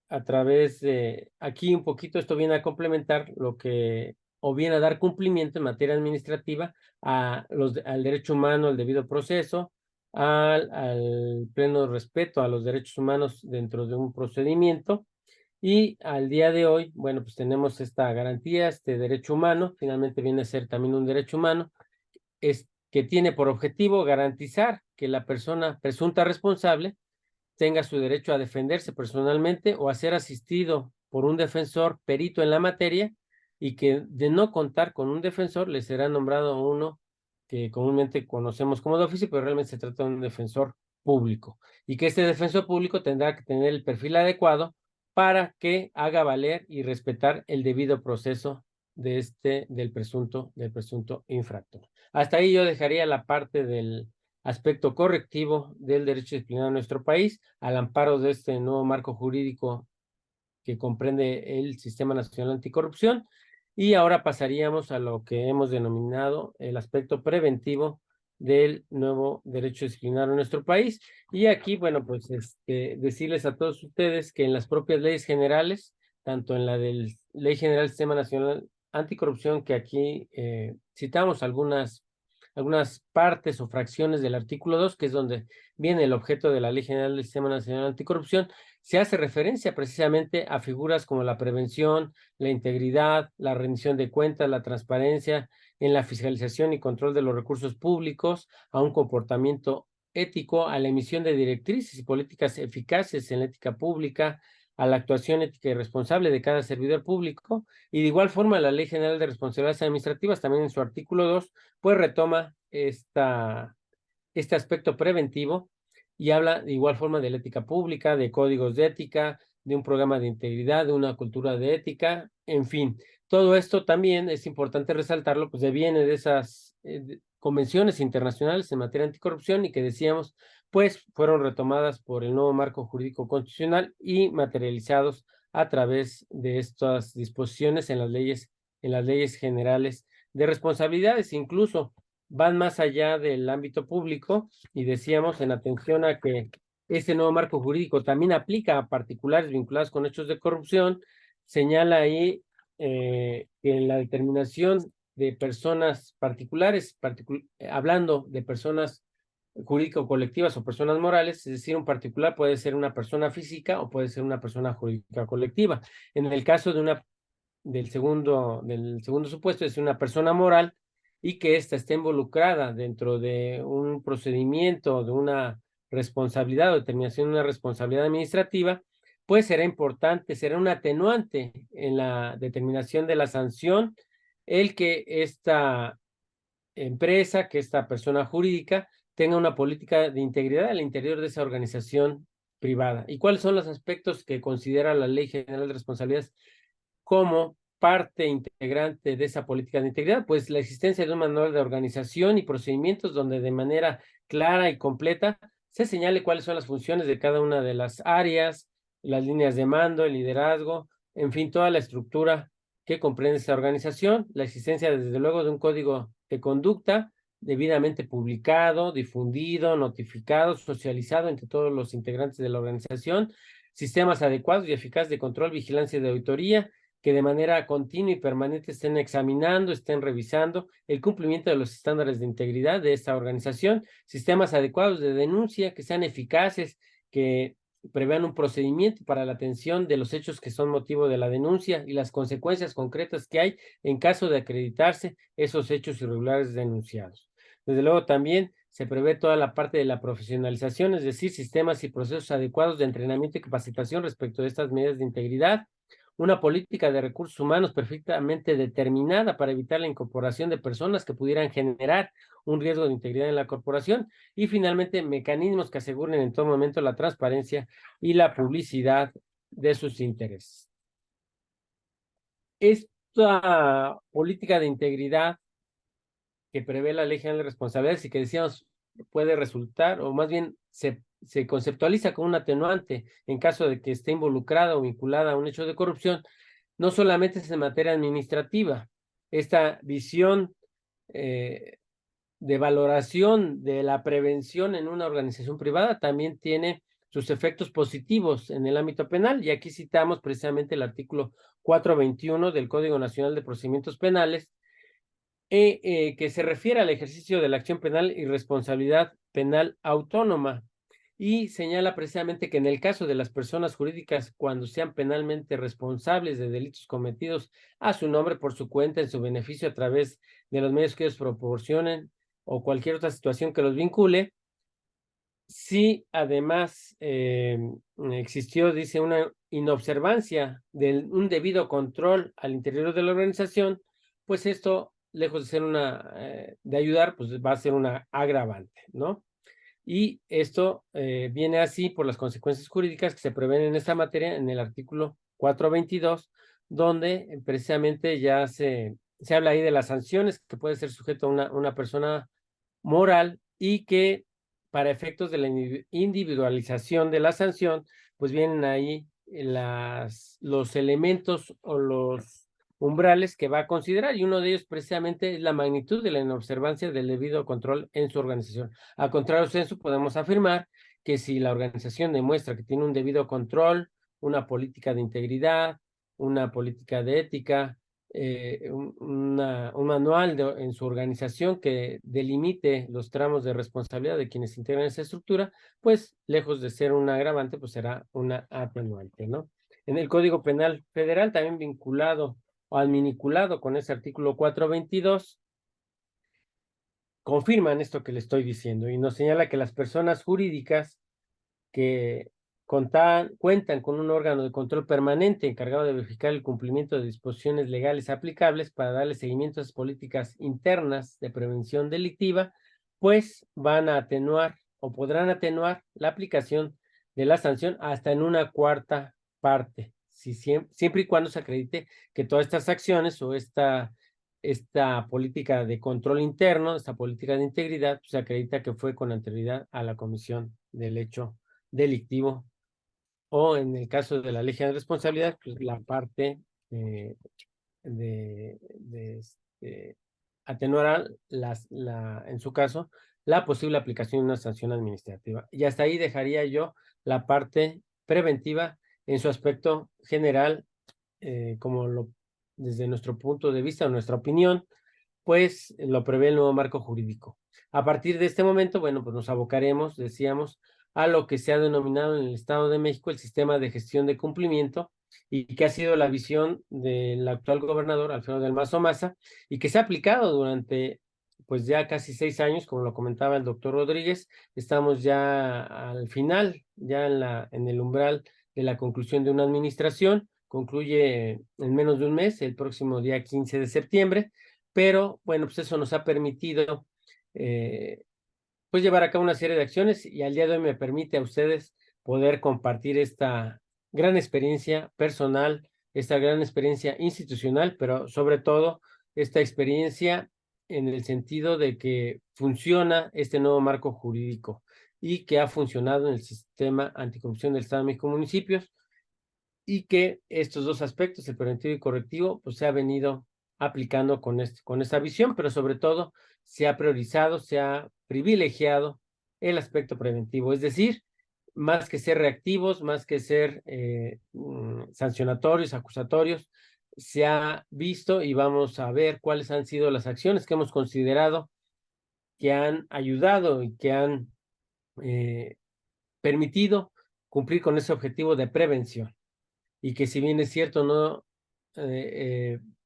a través de aquí un poquito esto viene a complementar lo que o viene a dar cumplimiento en materia administrativa al derecho humano, al debido proceso, al pleno respeto a los derechos humanos dentro de un procedimiento. Y al día de hoy, bueno, pues tenemos esta garantía, este derecho humano, finalmente viene a ser también un derecho humano, es que tiene por objetivo garantizar que la persona presunta responsable tenga su derecho a defenderse personalmente o a ser asistido por un defensor perito en la materia, y que de no contar con un defensor le será nombrado uno que comúnmente conocemos como de oficio, pero realmente se trata de un defensor público, y que este defensor público tendrá que tener el perfil adecuado para que haga valer y respetar el debido proceso del presunto infractor. Hasta ahí yo dejaría la parte del aspecto correctivo del derecho disciplinario en nuestro país, al amparo de este nuevo marco jurídico que comprende el Sistema Nacional Anticorrupción. Y ahora pasaríamos a lo que hemos denominado el aspecto preventivo del nuevo derecho disciplinario en nuestro país. Y aquí, bueno, pues decirles a todos ustedes que en las propias leyes generales, tanto en la del Ley General del Sistema Nacional Anticorrupción, que aquí citamos algunas partes o fracciones del artículo 2, que es donde viene el objeto de la Ley General del Sistema Nacional Anticorrupción, se hace referencia precisamente a figuras como la prevención, la integridad, la rendición de cuentas, la transparencia en la fiscalización y control de los recursos públicos, a un comportamiento ético, a la emisión de directrices y políticas eficaces en la ética pública, a la actuación ética y responsable de cada servidor público. Y de igual forma la Ley General de Responsabilidades Administrativas, también en su artículo 2, pues retoma este aspecto preventivo y habla de igual forma de la ética pública, de códigos de ética, de un programa de integridad, de una cultura de ética, en fin. Todo esto también es importante resaltarlo, pues viene de esas convenciones internacionales en materia anticorrupción, y que decíamos, pues fueron retomadas por el nuevo marco jurídico constitucional y materializados a través de estas disposiciones en las leyes generales de responsabilidades. Incluso van más allá del ámbito público y decíamos en atención a que este nuevo marco jurídico también aplica a particulares vinculados con hechos de corrupción, señala ahí que en la determinación de personas particulares, hablando de personas jurídico-colectivas o personas morales, es decir, un particular puede ser una persona física o puede ser una persona jurídica colectiva. En el caso de del segundo supuesto, es una persona moral y que ésta esté involucrada dentro de un procedimiento, de una responsabilidad o determinación de una responsabilidad administrativa, pues será importante, será un atenuante en la determinación de la sanción el que esta empresa, que esta persona jurídica tenga una política de integridad al interior de esa organización privada. ¿Y cuáles son los aspectos que considera la Ley General de Responsabilidades como parte integrante de esa política de integridad? Pues la existencia de un manual de organización y procedimientos donde de manera clara y completa se señale cuáles son las funciones de cada una de las áreas, las líneas de mando, el liderazgo, en fin, toda la estructura que comprende esta organización, la existencia desde luego de un código de conducta debidamente publicado, difundido, notificado, socializado entre todos los integrantes de la organización, sistemas adecuados y eficaces de control, vigilancia y de auditoría, que de manera continua y permanente estén examinando, estén revisando el cumplimiento de los estándares de integridad de esta organización, sistemas adecuados de denuncia que sean eficaces, que prevean un procedimiento para la atención de los hechos que son motivo de la denuncia y las consecuencias concretas que hay en caso de acreditarse esos hechos irregulares denunciados. Desde luego también se prevé toda la parte de la profesionalización, es decir, sistemas y procesos adecuados de entrenamiento y capacitación respecto de estas medidas de integridad, una política de recursos humanos perfectamente determinada para evitar la incorporación de personas que pudieran generar un riesgo de integridad en la corporación y finalmente mecanismos que aseguren en todo momento la transparencia y la publicidad de sus intereses. Esta política de integridad que prevé la Ley General de Responsabilidades y que decíamos puede resultar, o más bien se conceptualiza como un atenuante en caso de que esté involucrada o vinculada a un hecho de corrupción, no solamente es en materia administrativa. Esta visión de valoración de la prevención en una organización privada también tiene sus efectos positivos en el ámbito penal, y aquí citamos precisamente el artículo 421 del Código Nacional de Procedimientos Penales, que se refiere al ejercicio de la acción penal y responsabilidad penal autónoma, y señala precisamente que en el caso de las personas jurídicas, cuando sean penalmente responsables de delitos cometidos a su nombre, por su cuenta, en su beneficio, a través de los medios que ellos proporcionen o cualquier otra situación que los vincule, si además existió, dice, una inobservancia de un debido control al interior de la organización, pues esto, lejos de ser de ayudar, pues va a ser una agravante, ¿no? Y esto viene así por las consecuencias jurídicas que se prevén en esta materia en el artículo 422, donde precisamente ya se habla ahí de las sanciones que puede ser sujeto a una persona moral, y que para efectos de la individualización de la sanción, pues vienen ahí los elementos o los umbrales que va a considerar, y uno de ellos precisamente es la magnitud de la inobservancia del debido control en su organización. A contrario censo, podemos afirmar que si la organización demuestra que tiene un debido control, una política de integridad, una política de ética, un manual en su organización que delimite los tramos de responsabilidad de quienes integran esa estructura, pues lejos de ser un agravante, pues será una atenuante, ¿no? En el Código Penal Federal, también vinculado o adminiculado con ese artículo 422, confirman esto que le estoy diciendo y nos señala que las personas jurídicas que cuentan con un órgano de control permanente encargado de verificar el cumplimiento de disposiciones legales aplicables para darle seguimiento a las políticas internas de prevención delictiva, pues van a atenuar o podrán atenuar la aplicación de la sanción hasta en una cuarta parte, siempre y cuando se acredite que todas estas acciones o esta política de control interno, esta política de integridad, pues, se acredita que fue con anterioridad a la comisión del hecho delictivo, o en el caso de la Ley General de Responsabilidad, pues la parte de atenuará en su caso, la posible aplicación de una sanción administrativa. Y hasta ahí dejaría yo la parte preventiva en su aspecto general, desde nuestro punto de vista o nuestra opinión, pues lo prevé el nuevo marco jurídico. A partir de este momento, bueno, pues nos abocaremos, decíamos, a lo que se ha denominado en el Estado de México el sistema de gestión de cumplimiento, y que ha sido la visión del actual gobernador Alfredo del Mazo Maza, y que se ha aplicado durante pues ya casi 6 años, como lo comentaba el doctor Rodríguez. Estamos ya al final, ya en el umbral de la conclusión de una administración. Concluye en menos de un mes, el próximo día 15 de septiembre, pero bueno, pues eso nos ha permitido pues llevar a cabo una serie de acciones, y al día de hoy me permite a ustedes poder compartir esta gran experiencia personal, esta gran experiencia institucional, pero sobre todo esta experiencia en el sentido de que funciona este nuevo marco jurídico y que ha funcionado en el sistema anticorrupción del Estado de México Municipios, y que estos dos aspectos, el preventivo y correctivo, pues se ha venido aplicando con esta visión, pero sobre todo se ha priorizado, se ha privilegiado el aspecto preventivo, es decir, más que ser reactivos, más que ser sancionatorios, acusatorios, se ha visto y vamos a ver cuáles han sido las acciones que hemos considerado que han ayudado y que han permitido cumplir con ese objetivo de prevención. Y que si bien es cierto, no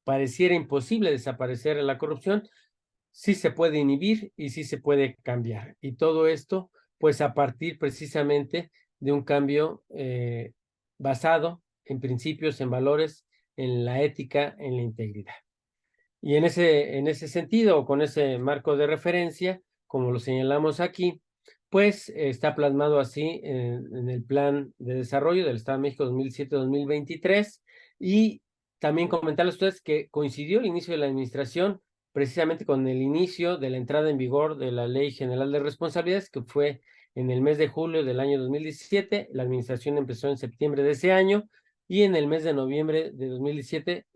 pareciera imposible desaparecer la corrupción, sí se puede inhibir y sí se puede cambiar. Y todo esto, pues a partir precisamente de un cambio basado en principios, en valores, en la ética, en la integridad. Y en ese sentido, con ese marco de referencia, como lo señalamos aquí, pues está plasmado así en el Plan de Desarrollo del Estado de México 2007-2023, y también comentarles a ustedes que coincidió el inicio de la administración precisamente con el inicio de la entrada en vigor de la Ley General de Responsabilidades, que fue en el mes de julio del año 2017. La administración empezó en septiembre de ese año, y en el mes de noviembre de 2017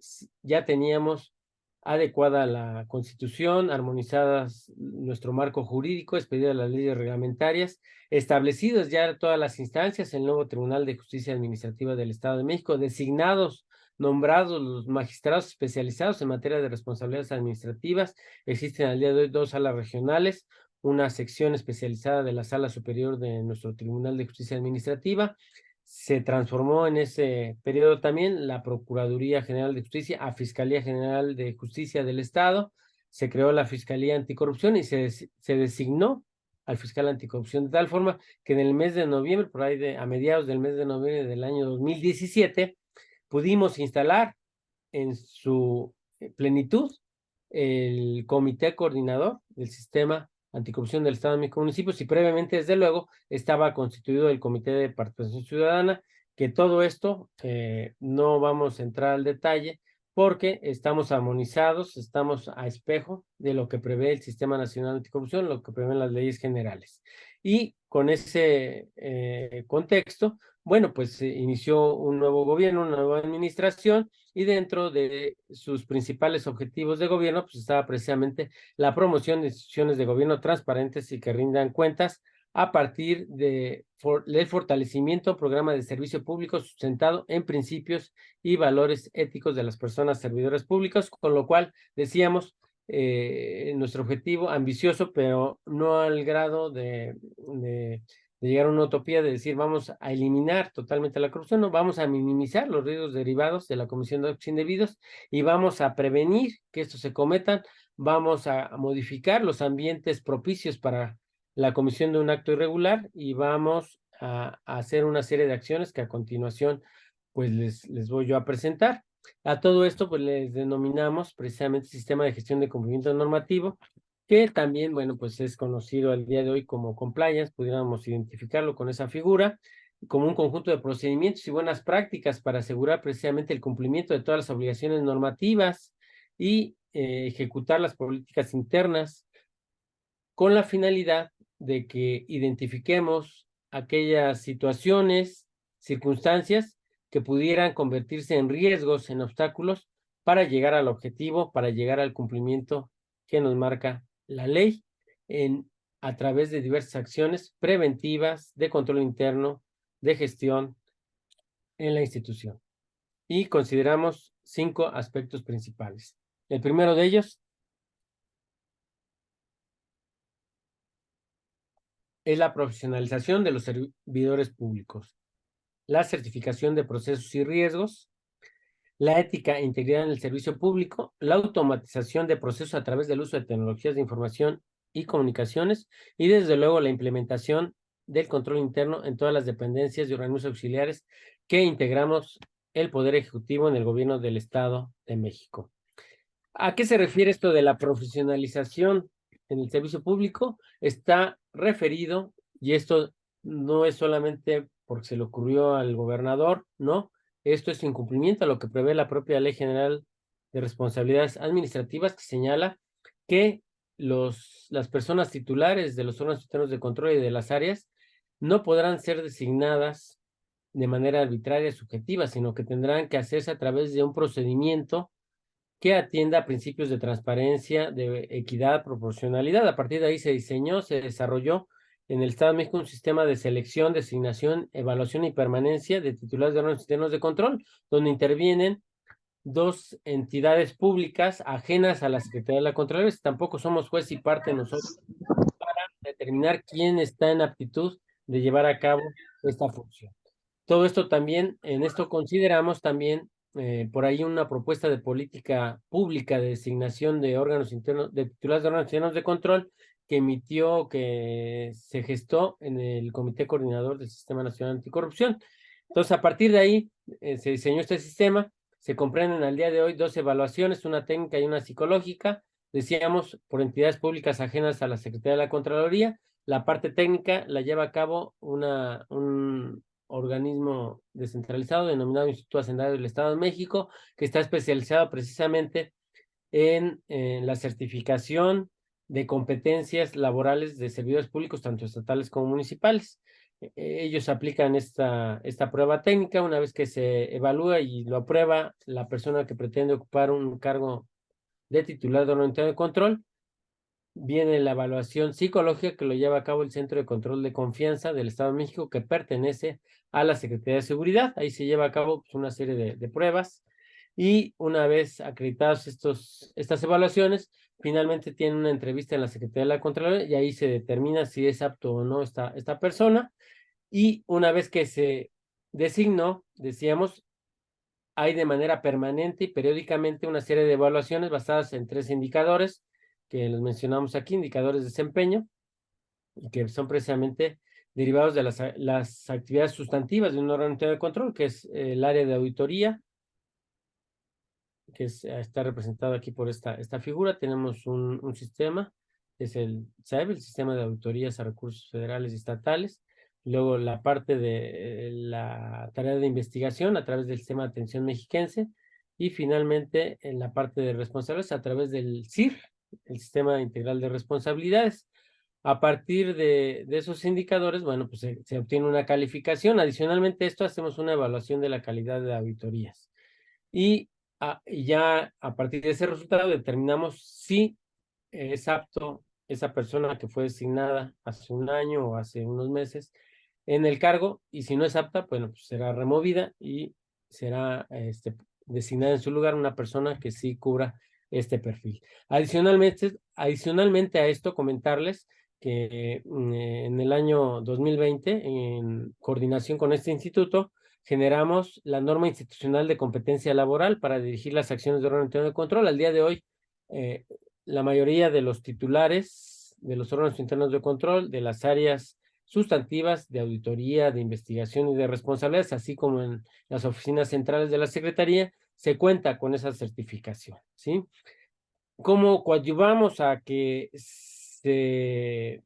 ya teníamos adecuada la Constitución, armonizadas nuestro marco jurídico, expedidas las leyes reglamentarias, establecidas ya todas las instancias, el nuevo Tribunal de Justicia Administrativa del Estado de México, designados, nombrados los magistrados especializados en materia de responsabilidades administrativas. Existen al día de hoy 2 salas regionales, una sección especializada de la Sala Superior de nuestro Tribunal de Justicia Administrativa. Se transformó en ese periodo también la Procuraduría General de Justicia a Fiscalía General de Justicia del Estado. Se creó la Fiscalía Anticorrupción y se designó al fiscal anticorrupción, de tal forma que en el mes de noviembre, por ahí a mediados del mes de noviembre del año 2017, pudimos instalar en su plenitud el comité coordinador del sistema anticorrupción del Estado de México Municipios, y previamente, desde luego, estaba constituido el Comité de Participación Ciudadana, que todo esto no vamos a entrar al detalle porque estamos armonizados, estamos a espejo de lo que prevé el Sistema Nacional Anticorrupción, lo que prevén las leyes generales. Y con ese contexto, bueno, pues inició un nuevo gobierno, una nueva administración, y dentro de sus principales objetivos de gobierno, pues estaba precisamente la promoción de instituciones de gobierno transparentes y que rindan cuentas a partir del fortalecimiento del programa de servicio público sustentado en principios y valores éticos de las personas servidoras públicas, con lo cual decíamos, nuestro objetivo ambicioso, pero no al grado de llegar a una utopía de decir vamos a eliminar totalmente la corrupción, no, vamos a minimizar los riesgos derivados de la comisión de actos indebidos y vamos a prevenir que estos se cometan, vamos a modificar los ambientes propicios para la comisión de un acto irregular, y vamos a hacer una serie de acciones que a continuación pues les voy yo a presentar. A todo esto pues les denominamos precisamente sistema de gestión de cumplimiento normativo, que también, bueno, pues es conocido al día de hoy como compliance. Pudiéramos identificarlo con esa figura, como un conjunto de procedimientos y buenas prácticas para asegurar precisamente el cumplimiento de todas las obligaciones normativas y ejecutar las políticas internas, con la finalidad de que identifiquemos aquellas situaciones, circunstancias que pudieran convertirse en riesgos, en obstáculos para llegar al objetivo, para llegar al cumplimiento que nos marca la ley a través de diversas acciones preventivas de control interno, de gestión en la institución. Y consideramos 5 aspectos principales. El primero de ellos es la profesionalización de los servidores públicos, la certificación de procesos y riesgos, la ética e integridad en el servicio público, la automatización de procesos a través del uso de tecnologías de información y comunicaciones, y desde luego la implementación del control interno en todas las dependencias y organismos auxiliares que integramos el Poder Ejecutivo en el Gobierno del Estado de México. ¿A qué se refiere esto de la profesionalización en el servicio público? Está referido, y esto no es solamente porque se le ocurrió al gobernador, ¿no? Esto es incumplimiento a lo que prevé la propia Ley General de Responsabilidades Administrativas, que señala que las personas titulares de los órganos internos de control y de las áreas no podrán ser designadas de manera arbitraria, subjetiva, sino que tendrán que hacerse a través de un procedimiento que atienda a principios de transparencia, de equidad, proporcionalidad. A partir de ahí se diseñó, se desarrolló en el Estado de México un sistema de selección, designación, evaluación y permanencia de titulares de órganos internos de control, donde intervienen 2 entidades públicas ajenas a la Secretaría de la Contraloría. Tampoco somos juez y parte nosotros para determinar quién está en aptitud de llevar a cabo esta función. Todo esto también, en esto consideramos también por ahí una propuesta de política pública de designación de órganos internos, de titulares de órganos internos de control, que se gestó en el Comité Coordinador del Sistema Nacional Anticorrupción. Entonces, a partir de ahí se diseñó este sistema. Se comprenden al día de hoy 2 evaluaciones, una técnica y una psicológica, decíamos, por entidades públicas ajenas a la Secretaría de la Contraloría. La parte técnica la lleva a cabo un organismo descentralizado denominado Instituto Hacendario del Estado de México, que está especializado precisamente en la certificación de competencias laborales de servidores públicos, tanto estatales como municipales. Ellos aplican esta prueba técnica. Una vez que se evalúa y lo aprueba la persona que pretende ocupar un cargo de titular de órgano de control, viene la evaluación psicológica que lo lleva a cabo el Centro de Control de Confianza del Estado de México, que pertenece a la Secretaría de Seguridad. Ahí se lleva a cabo pues, una serie de pruebas, y una vez acreditadas estas evaluaciones, finalmente tienen una entrevista en la Secretaría de la Contraloría, y ahí se determina si es apto o no esta persona. Y una vez que se designó, decíamos, hay de manera permanente y periódicamente una serie de evaluaciones basadas en 3 indicadores, que los mencionamos aquí, indicadores de desempeño, y que son precisamente derivados de las actividades sustantivas de un órgano de control, que es el área de auditoría, que está representado aquí por esta figura. Tenemos un sistema, es el SAEB, el Sistema de Auditorías a Recursos Federales y Estatales. Luego la parte de la tarea de investigación a través del Sistema de Atención Mexiquense, y finalmente en la parte de responsabilidades a través del SIR, el Sistema Integral de Responsabilidades. A partir de esos indicadores, bueno, pues se obtiene una calificación. Adicionalmente a esto, hacemos una evaluación de la calidad de auditorías. Y ya a partir de ese resultado determinamos si es apto esa persona que fue designada hace un año o hace unos meses en el cargo, y si no es apta, bueno, pues será removida y será designada en su lugar una persona que sí cubra este perfil. Adicionalmente a esto, comentarles que en el año 2020, en coordinación con este instituto, generamos la norma institucional de competencia laboral para dirigir las acciones de órgano interno de control. Al día de hoy, la mayoría de los titulares de los órganos internos de control, de las áreas sustantivas de auditoría, de investigación y de responsabilidades, así como en las oficinas centrales de la Secretaría, se cuenta con esa certificación, ¿sí? ¿Cómo coadyuvamos a que se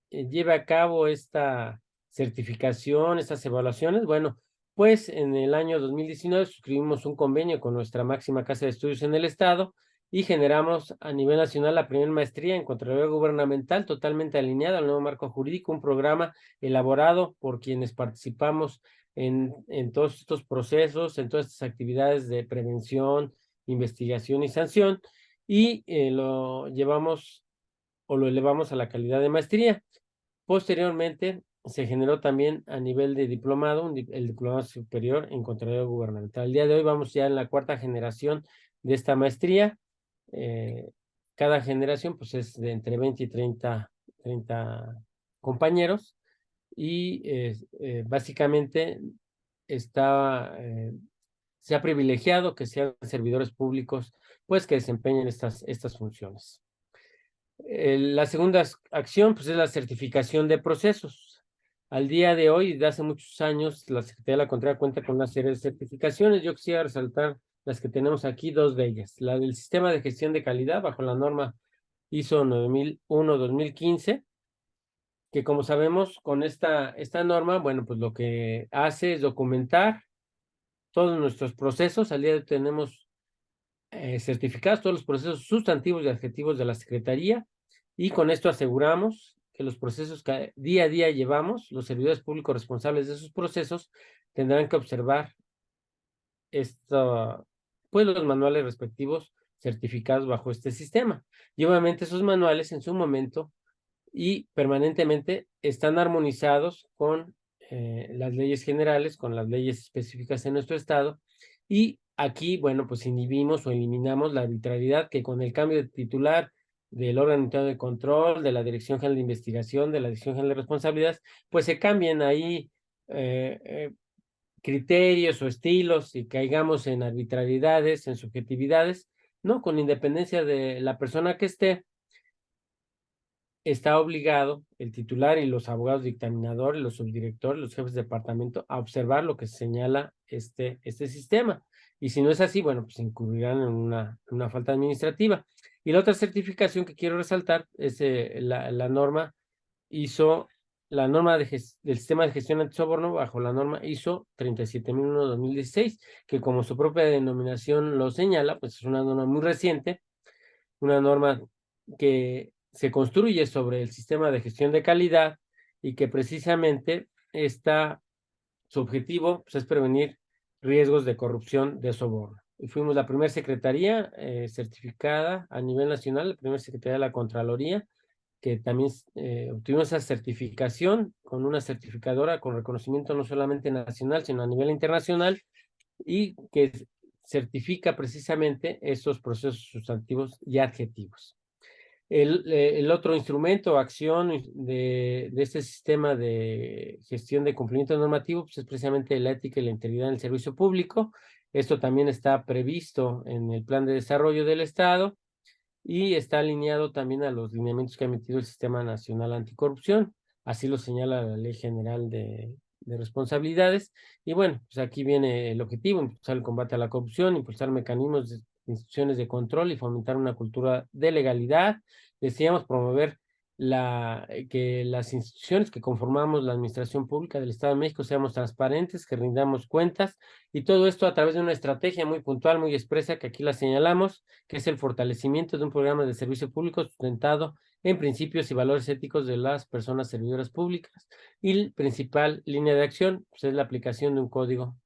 lleve a cabo esta certificación, estas evaluaciones? Bueno, pues en el año 2019 suscribimos un convenio con nuestra máxima casa de estudios en el estado y generamos a nivel nacional la primera maestría en Contraloría Gubernamental, totalmente alineada al nuevo marco jurídico, un programa elaborado por quienes participamos en todos estos procesos, en todas estas actividades de prevención, investigación y sanción. y lo llevamos o lo elevamos a la calidad de maestría. Posteriormente, se generó también a nivel de diplomado, el diplomado superior en Contraloría Gubernamental. El día de hoy vamos ya en la 4ª generación de esta maestría. Cada generación pues es de entre 20 y 30 compañeros y básicamente se ha privilegiado que sean servidores públicos pues que desempeñen estas funciones. La segunda acción pues, es la certificación de procesos. Al día de hoy, de hace muchos años, la Secretaría de la Contraloría cuenta con una serie de certificaciones. Yo quisiera resaltar las que tenemos aquí, 2 de ellas. La del Sistema de Gestión de Calidad, bajo la norma ISO 9001-2015, que como sabemos, con esta norma, bueno, pues lo que hace es documentar todos nuestros procesos. Al día de hoy tenemos certificados todos los procesos sustantivos y adjetivos de la Secretaría, y con esto aseguramos que los procesos que día a día llevamos, los servidores públicos responsables de esos procesos tendrán que observar pues los manuales respectivos certificados bajo este sistema. Y obviamente esos manuales en su momento y permanentemente están armonizados con las leyes generales, con las leyes específicas en nuestro estado, y aquí, bueno, pues inhibimos o eliminamos la arbitrariedad que con el cambio de titular del órgano interno de control, de la Dirección General de Investigación, de la Dirección General de Responsabilidades, pues se cambien ahí criterios o estilos y caigamos en arbitrariedades, en subjetividades, ¿no? Con independencia de la persona que esté, está obligado el titular y los abogados dictaminadores, los subdirectores, los jefes de departamento a observar lo que señala este sistema. Y si no es así, bueno, pues incurrirán en una falta administrativa. Y la otra certificación que quiero resaltar es la norma ISO, la norma del sistema de gestión antisoborno bajo la norma ISO 37001-2016, que como su propia denominación lo señala, pues es una norma muy reciente, una norma que se construye sobre el sistema de gestión de calidad y que precisamente su objetivo pues, es prevenir riesgos de corrupción, de soborno. Y fuimos la primera secretaría certificada a nivel nacional, la primera secretaría de la Contraloría, que también obtuvimos esa certificación con una certificadora con reconocimiento no solamente nacional, sino a nivel internacional, y que certifica precisamente esos procesos sustantivos y adjetivos. El otro instrumento, acción de este sistema de gestión de cumplimiento normativo, pues es precisamente la ética y la integridad en el servicio público. Esto también está previsto en el Plan de Desarrollo del Estado y está alineado también a los lineamientos que ha emitido el Sistema Nacional Anticorrupción. Así lo señala la Ley General de Responsabilidades. Y bueno, pues aquí viene el objetivo: impulsar el combate a la corrupción, impulsar mecanismos de instituciones de control y fomentar una cultura de legalidad. Decíamos promover que las instituciones que conformamos la administración pública del Estado de México seamos transparentes, que rindamos cuentas, y todo esto a través de una estrategia muy puntual, muy expresa, que aquí la señalamos, que es el fortalecimiento de un programa de servicio público sustentado en principios y valores éticos de las personas servidoras públicas. Y la principal línea de acción pues, es la aplicación de un código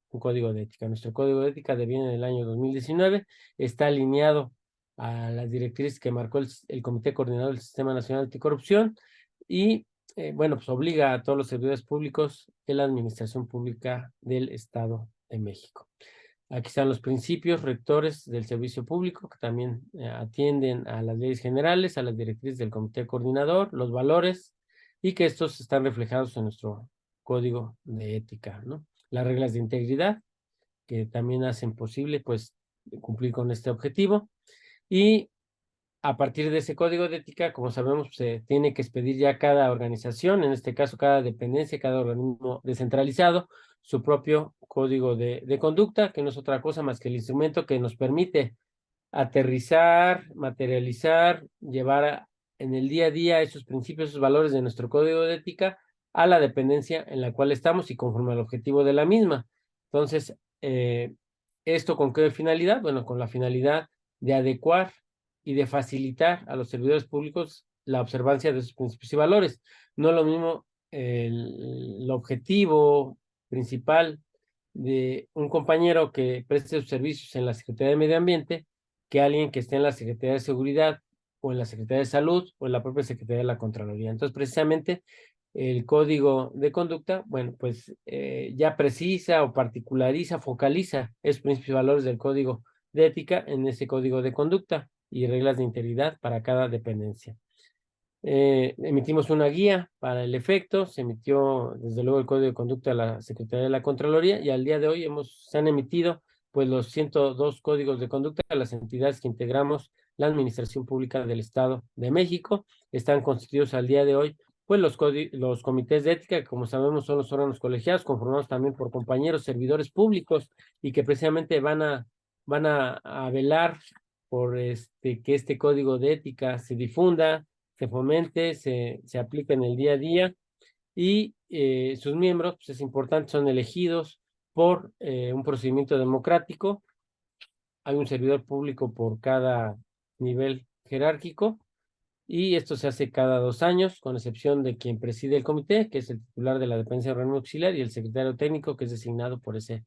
de ética. Nuestro código de ética deviene del año 2019, está alineado a las directrices que marcó el Comité Coordinador del Sistema Nacional Anticorrupción y, bueno, pues obliga a todos los servidores públicos de la Administración Pública del Estado de México. Aquí están los principios rectores del servicio público que también atienden a las leyes generales, a las directrices del Comité Coordinador, los valores, y que estos están reflejados en nuestro código de ética, ¿no? Las reglas de integridad que también hacen posible, pues, cumplir con este objetivo. Y a partir de ese código de ética, como sabemos, se tiene que expedir ya cada organización, en este caso cada dependencia, cada organismo descentralizado, su propio código de conducta, que no es otra cosa más que el instrumento que nos permite aterrizar, materializar, llevar en el día a día esos principios, esos valores de nuestro código de ética a la dependencia en la cual estamos y conforme al objetivo de la misma. Entonces, ¿esto con qué finalidad? Bueno, con la finalidad de adecuar y de facilitar a los servidores públicos la observancia de esos principios y valores. No es lo mismo el objetivo principal de un compañero que preste sus servicios en la Secretaría de Medio Ambiente que alguien que esté en la Secretaría de Seguridad o en la Secretaría de Salud o en la propia Secretaría de la Contraloría. Entonces, precisamente, el código de conducta, bueno, pues ya precisa o particulariza, focaliza esos principios y valores del código de ética en ese código de conducta y reglas de integridad para cada dependencia. Emitimos una guía para el efecto, se emitió desde luego el código de conducta de la Secretaría de la Contraloría y al día de hoy se han emitido pues los 102 códigos de conducta de las entidades que integramos la Administración Pública del Estado de México. Están constituidos al día de hoy pues los comités de ética, que como sabemos son los órganos colegiados, conformados también por compañeros servidores públicos y que precisamente van a velar por que este código de ética se difunda, se fomente, se aplique en el día a día y sus miembros, pues es importante, son elegidos por un procedimiento democrático. Hay un servidor público por cada nivel jerárquico y esto se hace cada 2 años, con excepción de quien preside el comité, que es el titular de la dependencia de organismo auxiliar, y el secretario técnico, que es designado por ese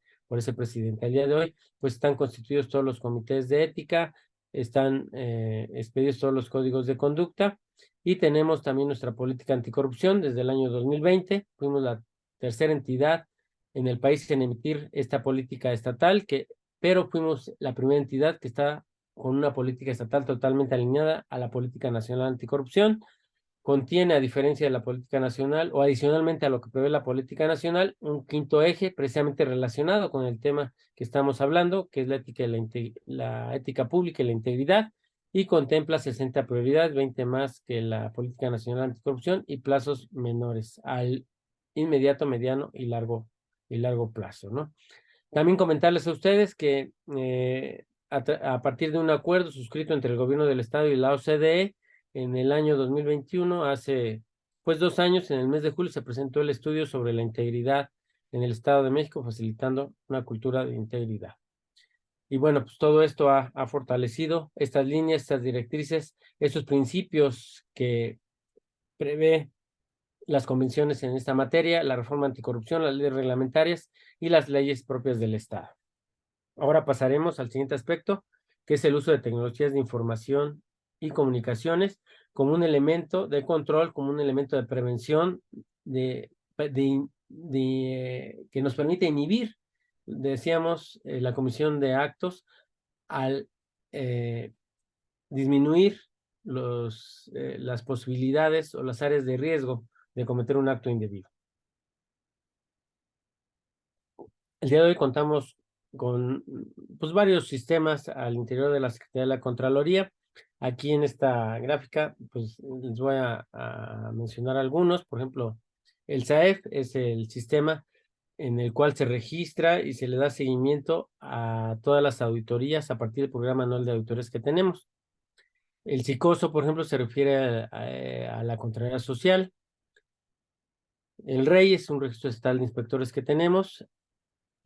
presidente. Al día de hoy, pues están constituidos todos los comités de ética, están expedidos todos los códigos de conducta, y tenemos también nuestra política anticorrupción desde el año 2020. Fuimos la tercera entidad en el país en emitir esta política estatal, pero fuimos la primera entidad que está con una política estatal totalmente alineada a la política nacional anticorrupción. Contiene, a diferencia de la política nacional, o adicionalmente a lo que prevé la política nacional, un quinto eje precisamente relacionado con el tema que estamos hablando, que es la ética, la ética pública y la integridad, y contempla 60 prioridades, 20 más que la política nacional anticorrupción, y plazos menores al inmediato, mediano y largo plazo, ¿no? También comentarles a ustedes que a partir de un acuerdo suscrito entre el gobierno del estado y la OCDE, en el año 2021, hace pues 2 años, en el mes de julio, se presentó el estudio sobre la integridad en el Estado de México, facilitando una cultura de integridad. Y bueno, pues todo esto ha fortalecido estas líneas, estas directrices, estos principios que prevé las convenciones en esta materia, la reforma anticorrupción, las leyes reglamentarias y las leyes propias del Estado. Ahora pasaremos al siguiente aspecto, que es el uso de tecnologías de información y comunicaciones como un elemento de control, como un elemento de prevención que nos permite inhibir, decíamos, la comisión de actos al disminuir las posibilidades o las áreas de riesgo de cometer un acto indebido. El día de hoy contamos con pues, varios sistemas al interior de la Secretaría de la Contraloría. Aquí en esta gráfica pues les voy a mencionar algunos. Por ejemplo, el SAEF es el sistema en el cual se registra y se le da seguimiento a todas las auditorías a partir del programa anual de auditorías que tenemos. El SICOSO, por ejemplo, se refiere a la Contraloría Social. El REI es un registro estatal de inspectores que tenemos.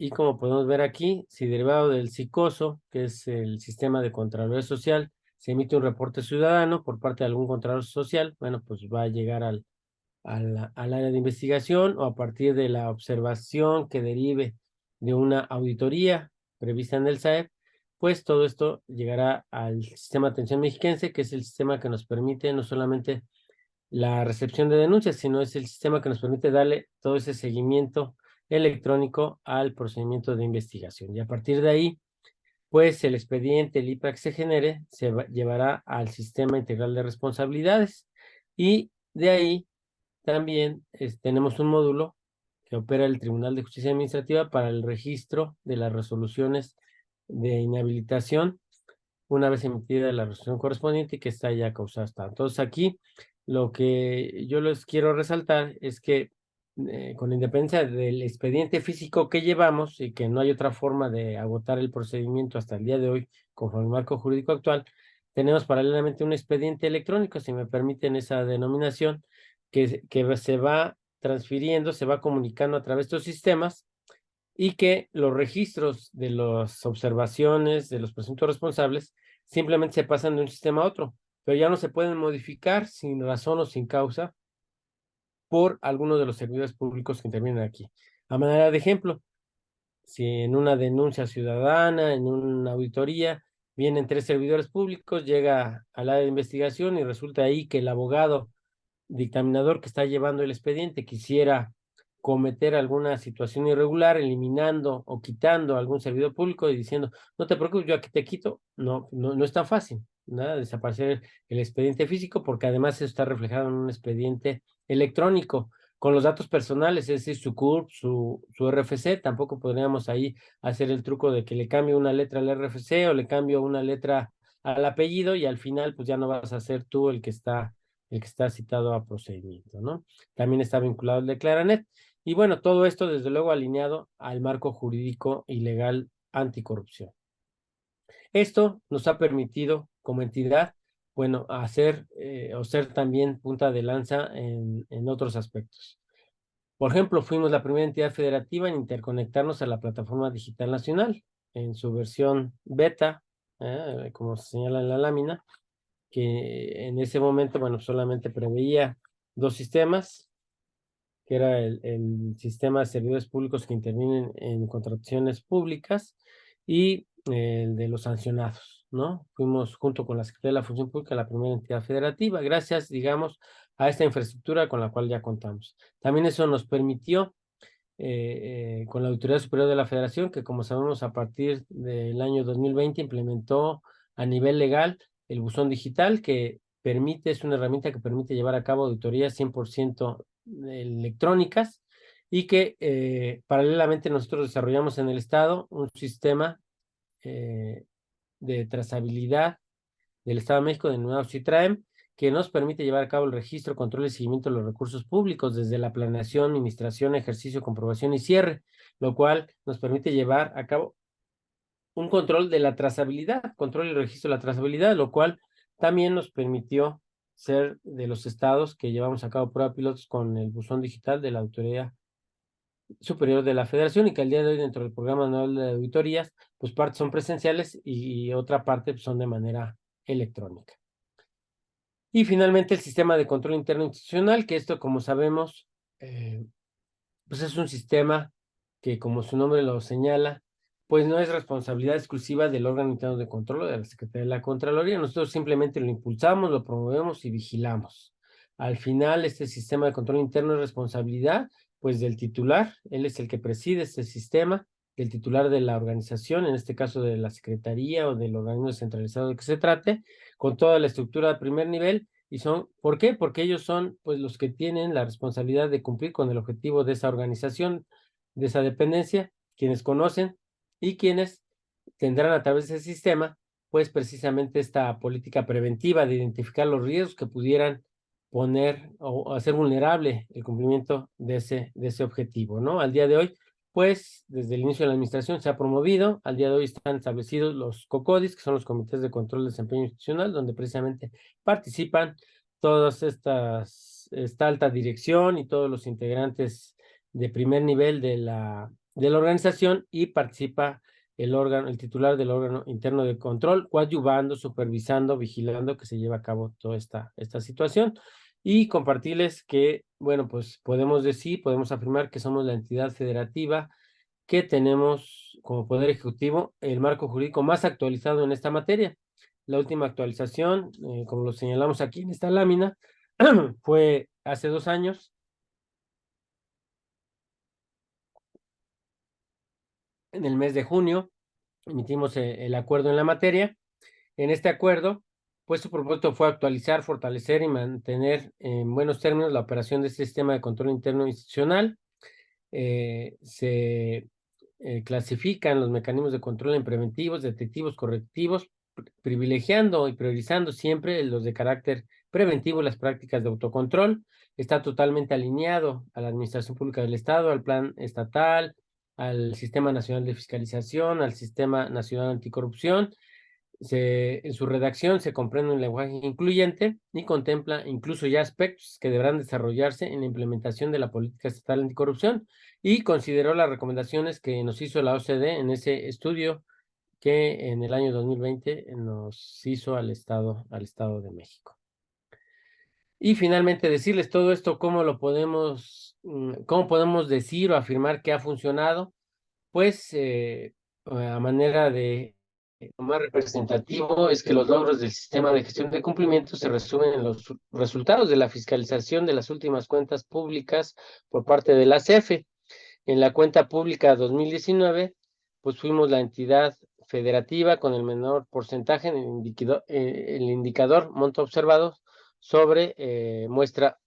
Y como podemos ver aquí, si derivado del SICOSO, que es el sistema de Contraloría Social, se emite un reporte ciudadano por parte de algún Contralor Social, bueno, pues va a llegar al área de investigación, o a partir de la observación que derive de una auditoría prevista en el SAEP, pues todo esto llegará al sistema de atención mexiquense, que es el sistema que nos permite no solamente la recepción de denuncias, sino es el sistema que nos permite darle todo ese seguimiento electrónico al procedimiento de investigación. Y a partir de ahí, pues el expediente, el IPA que se genere, llevará al sistema integral de responsabilidades. Y de ahí también tenemos un módulo que opera el Tribunal de Justicia Administrativa para el registro de las resoluciones de inhabilitación, una vez emitida la resolución correspondiente y que está ya causada. Entonces aquí lo que yo les quiero resaltar es que con independencia del expediente físico que llevamos y que no hay otra forma de agotar el procedimiento hasta el día de hoy, conforme al marco jurídico actual, tenemos paralelamente un expediente electrónico, si me permiten esa denominación, que se va transfiriendo, se va comunicando a través de estos sistemas, y que los registros de las observaciones de los presuntos responsables simplemente se pasan de un sistema a otro, pero ya no se pueden modificar sin razón o sin causa por alguno de los servidores públicos que intervienen aquí. A manera de ejemplo, si en una denuncia ciudadana, en una auditoría, vienen 3 servidores públicos, llega al área de investigación y resulta ahí que el abogado dictaminador que está llevando el expediente quisiera cometer alguna situación irregular, eliminando o quitando algún servidor público y diciendo, no te preocupes, yo aquí te quito. No es tan fácil, nada, desaparecer el expediente físico, porque además eso está reflejado en un expediente electrónico con los datos personales, es decir, su CURP, su RFC. Tampoco podríamos ahí hacer el truco de que le cambie una letra al RFC o le cambio una letra al apellido y al final pues ya no vas a ser tú el que está citado a procedimiento, ¿no? También está vinculado al Declaranet. Y bueno, todo esto desde luego alineado al marco jurídico y legal anticorrupción. Esto nos ha permitido como entidad, bueno, hacer o ser también punta de lanza en otros aspectos. Por ejemplo, fuimos la primera entidad federativa en interconectarnos a la Plataforma Digital Nacional en su versión beta, como se señala en la lámina, que en ese momento, bueno, solamente preveía 2 sistemas, que era el sistema de servidores públicos que intervienen en contrataciones públicas y el de los sancionados, ¿no? Fuimos junto con la Secretaría de la Función Pública la primera entidad federativa, gracias, digamos, a esta infraestructura con la cual ya contamos. También eso nos permitió con la Autoridad Superior de la Federación, que como sabemos a partir del año 2020 implementó a nivel legal el buzón digital, que es una herramienta que permite llevar a cabo auditorías 100% electrónicas y que paralelamente nosotros desarrollamos en el Estado un sistema de trazabilidad del Estado de México denominado CITRAEM, que nos permite llevar a cabo el registro, control y seguimiento de los recursos públicos desde la planeación, administración, ejercicio, comprobación y cierre, lo cual nos permite llevar a cabo un control de la trazabilidad, control y registro de la trazabilidad, lo cual también nos permitió ser de los estados que llevamos a cabo prueba pilotos con el buzón digital de la Autoridad Superior de la Federación, y que al día de hoy dentro del programa anual de auditorías, pues partes son presenciales y otra parte pues, son de manera electrónica. Y finalmente el sistema de control interno institucional, que esto, como sabemos, pues es un sistema que, como su nombre lo señala, pues no es responsabilidad exclusiva del órgano interno de control o de la Secretaría de la Contraloría. Nosotros simplemente lo impulsamos, lo promovemos y vigilamos. Al final, este sistema de control interno es responsabilidad, pues, del titular. Él es el que preside este sistema, del titular de la organización, en este caso de la Secretaría o del organismo descentralizado de que se trate, con toda la estructura de primer nivel. Y ¿por qué? Porque ellos son, pues, los que tienen la responsabilidad de cumplir con el objetivo de esa organización, de esa dependencia, quienes conocen y quienes tendrán a través de ese sistema, pues, precisamente esta política preventiva de identificar los riesgos que pudieran poner o hacer vulnerable el cumplimiento de ese objetivo, ¿no? Al día de hoy, pues, desde el inicio de la administración se ha promovido, al día de hoy están establecidos los COCODIS, que son los comités de control de desempeño institucional, donde precisamente participan esta alta dirección y todos los integrantes de primer nivel de la organización, y participa el titular del órgano interno de control, coadyuvando, supervisando, vigilando que se lleve a cabo toda esta situación. Y compartirles que, bueno, pues podemos afirmar que somos la entidad federativa que tenemos como Poder Ejecutivo el marco jurídico más actualizado en esta materia. La última actualización, como lo señalamos aquí en esta lámina, fue hace 2 años, en el mes de junio, emitimos el acuerdo en la materia. En este acuerdo, pues su propósito fue actualizar, fortalecer y mantener en buenos términos la operación de este sistema de control interno institucional. Se clasifican los mecanismos de control en preventivos, detectivos, correctivos, privilegiando y priorizando siempre los de carácter preventivo, las prácticas de autocontrol. Está totalmente alineado a la Administración Pública del Estado, al Plan Estatal, al Sistema Nacional de Fiscalización, al Sistema Nacional Anticorrupción. En su redacción se comprende un lenguaje incluyente y contempla incluso ya aspectos que deberán desarrollarse en la implementación de la política estatal anticorrupción, y consideró las recomendaciones que nos hizo la OCDE en ese estudio que en el año 2020 nos hizo al Estado de México. Y finalmente decirles todo esto, cómo podemos decir o afirmar que ha funcionado, pues a manera de lo más representativo es que los logros del sistema de gestión de cumplimiento se resumen en los resultados de la fiscalización de las últimas cuentas públicas por parte de la CEFE. En la cuenta pública 2019, pues fuimos la entidad federativa con el menor porcentaje en el indicador monto observado sobre muestra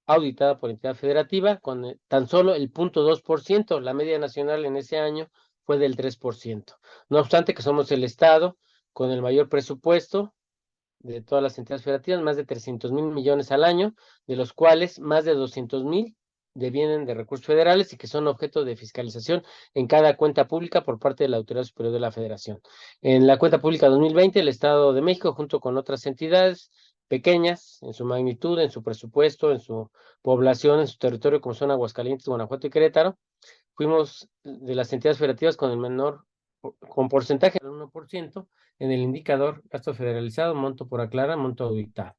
auditada por entidad federativa, con tan solo el 0.2%. La media nacional en ese año fue del 3%. No obstante que somos el estado con el mayor presupuesto de todas las entidades federativas, más de 300,000 millones al año, de los cuales más de 200,000 devienen de recursos federales y que son objeto de fiscalización en cada cuenta pública por parte de la Autoridad Superior de la Federación. En la cuenta pública 2020, el Estado de México, junto con otras entidades pequeñas en su magnitud, en su presupuesto, en su población, en su territorio, como son Aguascalientes, Guanajuato y Querétaro, fuimos de las entidades federativas con el menor, con porcentaje del 1% en el indicador gasto federalizado, monto por aclara, monto auditado.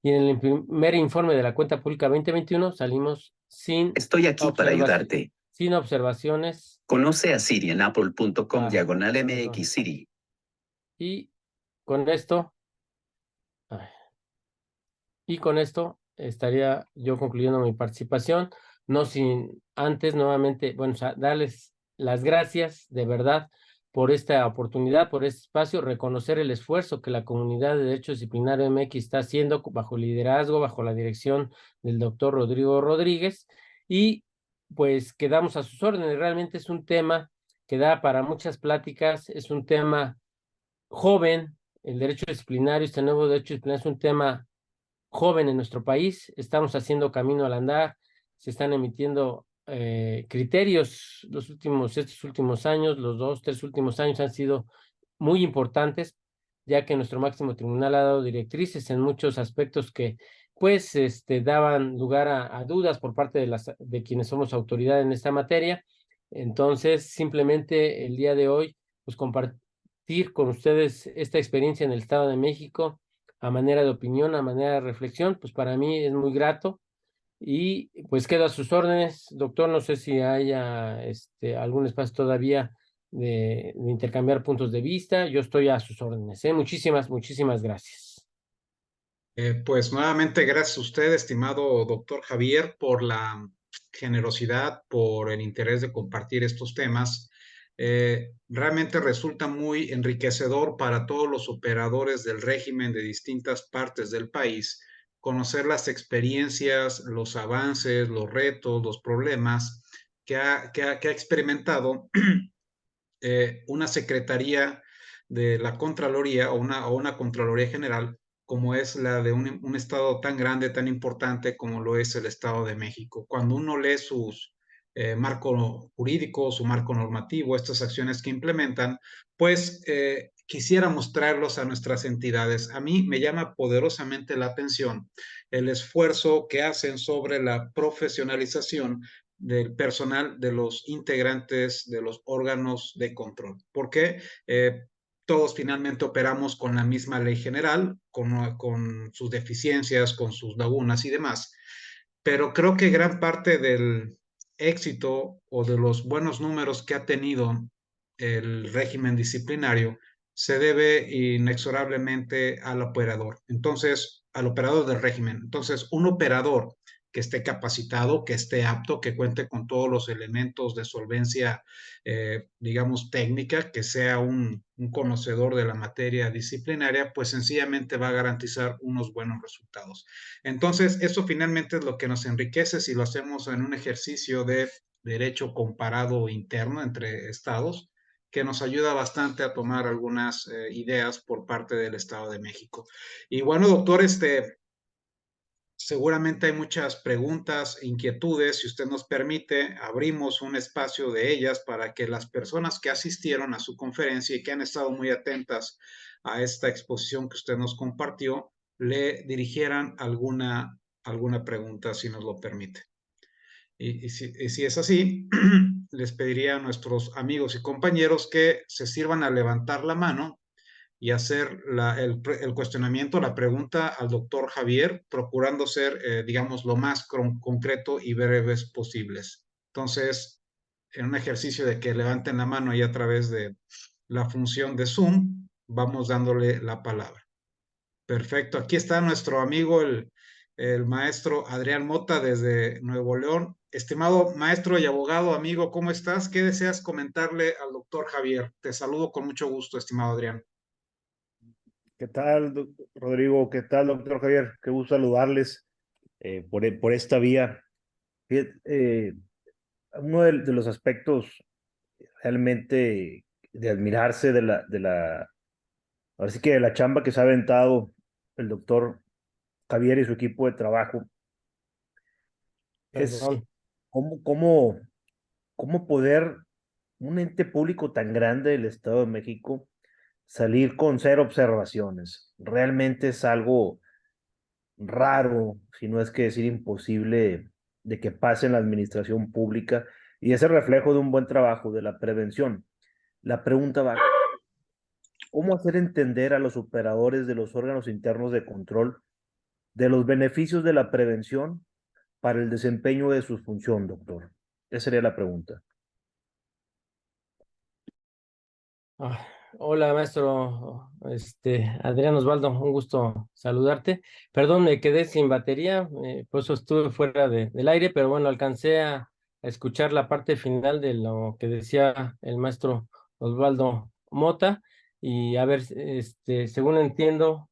Y en el primer informe de la cuenta pública 2021 salimos sin Estoy aquí para ayudarte. sin observaciones. Conoce a Siri en apple.com/MX Siri. Y con esto, estaría yo concluyendo mi participación, no sin antes nuevamente, bueno, darles las gracias de verdad por esta oportunidad, por este espacio, reconocer el esfuerzo que la comunidad de Derecho Disciplinario MX está haciendo bajo el liderazgo, bajo la dirección del doctor Rodrigo Rodríguez, y pues quedamos a sus órdenes. Realmente es un tema que da para muchas pláticas, es un tema joven, el derecho disciplinario, este nuevo derecho disciplinario es un tema joven en nuestro país, estamos haciendo camino al andar, se están emitiendo criterios estos últimos años, los 3 últimos años han sido muy importantes, ya que nuestro máximo tribunal ha dado directrices en muchos aspectos que pues daban lugar a dudas por parte de quienes somos autoridad en esta materia. Entonces, simplemente el día de hoy, pues compartir con ustedes esta experiencia en el Estado de México, a manera de opinión, a manera de reflexión, pues para mí es muy grato y pues quedo a sus órdenes, doctor. No sé si haya algún espacio todavía de intercambiar puntos de vista. Yo estoy a sus órdenes. Muchísimas gracias. Pues nuevamente gracias a usted, estimado doctor Javier, por la generosidad, por el interés de compartir estos temas. Realmente resulta muy enriquecedor para todos los operadores del régimen de distintas partes del país conocer las experiencias, los avances, los retos, los problemas que ha experimentado una secretaría de la Contraloría o una Contraloría General como es la de un estado tan grande, tan importante como lo es el Estado de México. Cuando uno lee sus marco jurídico, su marco normativo, estas acciones que implementan, pues quisiera mostrarlos a nuestras entidades. A mí me llama poderosamente la atención el esfuerzo que hacen sobre la profesionalización del personal de los integrantes de los órganos de control. ¿Por qué? Todos finalmente operamos con la misma ley general, con sus deficiencias, con sus lagunas y demás. Pero creo que gran parte del éxito o de los buenos números que ha tenido el régimen disciplinario se debe inexorablemente al operador. Entonces, al operador del régimen. Entonces, un operador que esté capacitado, que esté apto, que cuente con todos los elementos de solvencia, digamos, técnica, que sea un conocedor de la materia disciplinaria, pues sencillamente va a garantizar unos buenos resultados. Entonces, eso finalmente es lo que nos enriquece si lo hacemos en un ejercicio de derecho comparado interno entre estados, que nos ayuda bastante a tomar algunas ideas por parte del Estado de México. Y bueno, doctor, seguramente hay muchas preguntas, inquietudes. Si usted nos permite, abrimos un espacio de ellas para que las personas que asistieron a su conferencia y que han estado muy atentas a esta exposición que usted nos compartió, le dirigieran alguna pregunta, si nos lo permite. Y si es así, les pediría a nuestros amigos y compañeros que se sirvan a levantar la mano y hacer el cuestionamiento, la pregunta al doctor Javier, procurando ser, digamos, lo más concreto y breves posibles. Entonces, en un ejercicio de que levanten la mano ahí a través de la función de Zoom, vamos dándole la palabra. Perfecto, aquí está nuestro amigo, el maestro Adrián Mota desde Nuevo León. Estimado maestro y abogado, amigo, ¿cómo estás? ¿Qué deseas comentarle al doctor Javier? Te saludo con mucho gusto, estimado Adrián. ¿Qué tal, Rodrigo? ¿Qué tal, doctor Javier? Qué gusto saludarles por esta vía. Uno de los aspectos realmente de admirarse ahora sí que de la chamba que se ha aventado el doctor Javier y su equipo de trabajo es Perdón. cómo poder un ente público tan grande del Estado de México salir con cero observaciones. Realmente es algo raro, si no es que decir imposible, de que pase en la administración pública y es el reflejo de un buen trabajo de la prevención. La pregunta va, ¿cómo hacer entender a los operadores de los órganos internos de control de los beneficios de la prevención para el desempeño de su función, doctor? Esa sería la pregunta. Ah, hola, maestro, Adrián Osvaldo, un gusto saludarte. Perdón, me quedé sin batería, por eso estuve fuera del aire, pero bueno, alcancé a escuchar la parte final de lo que decía el maestro Osvaldo Mota. Y a ver, según entiendo,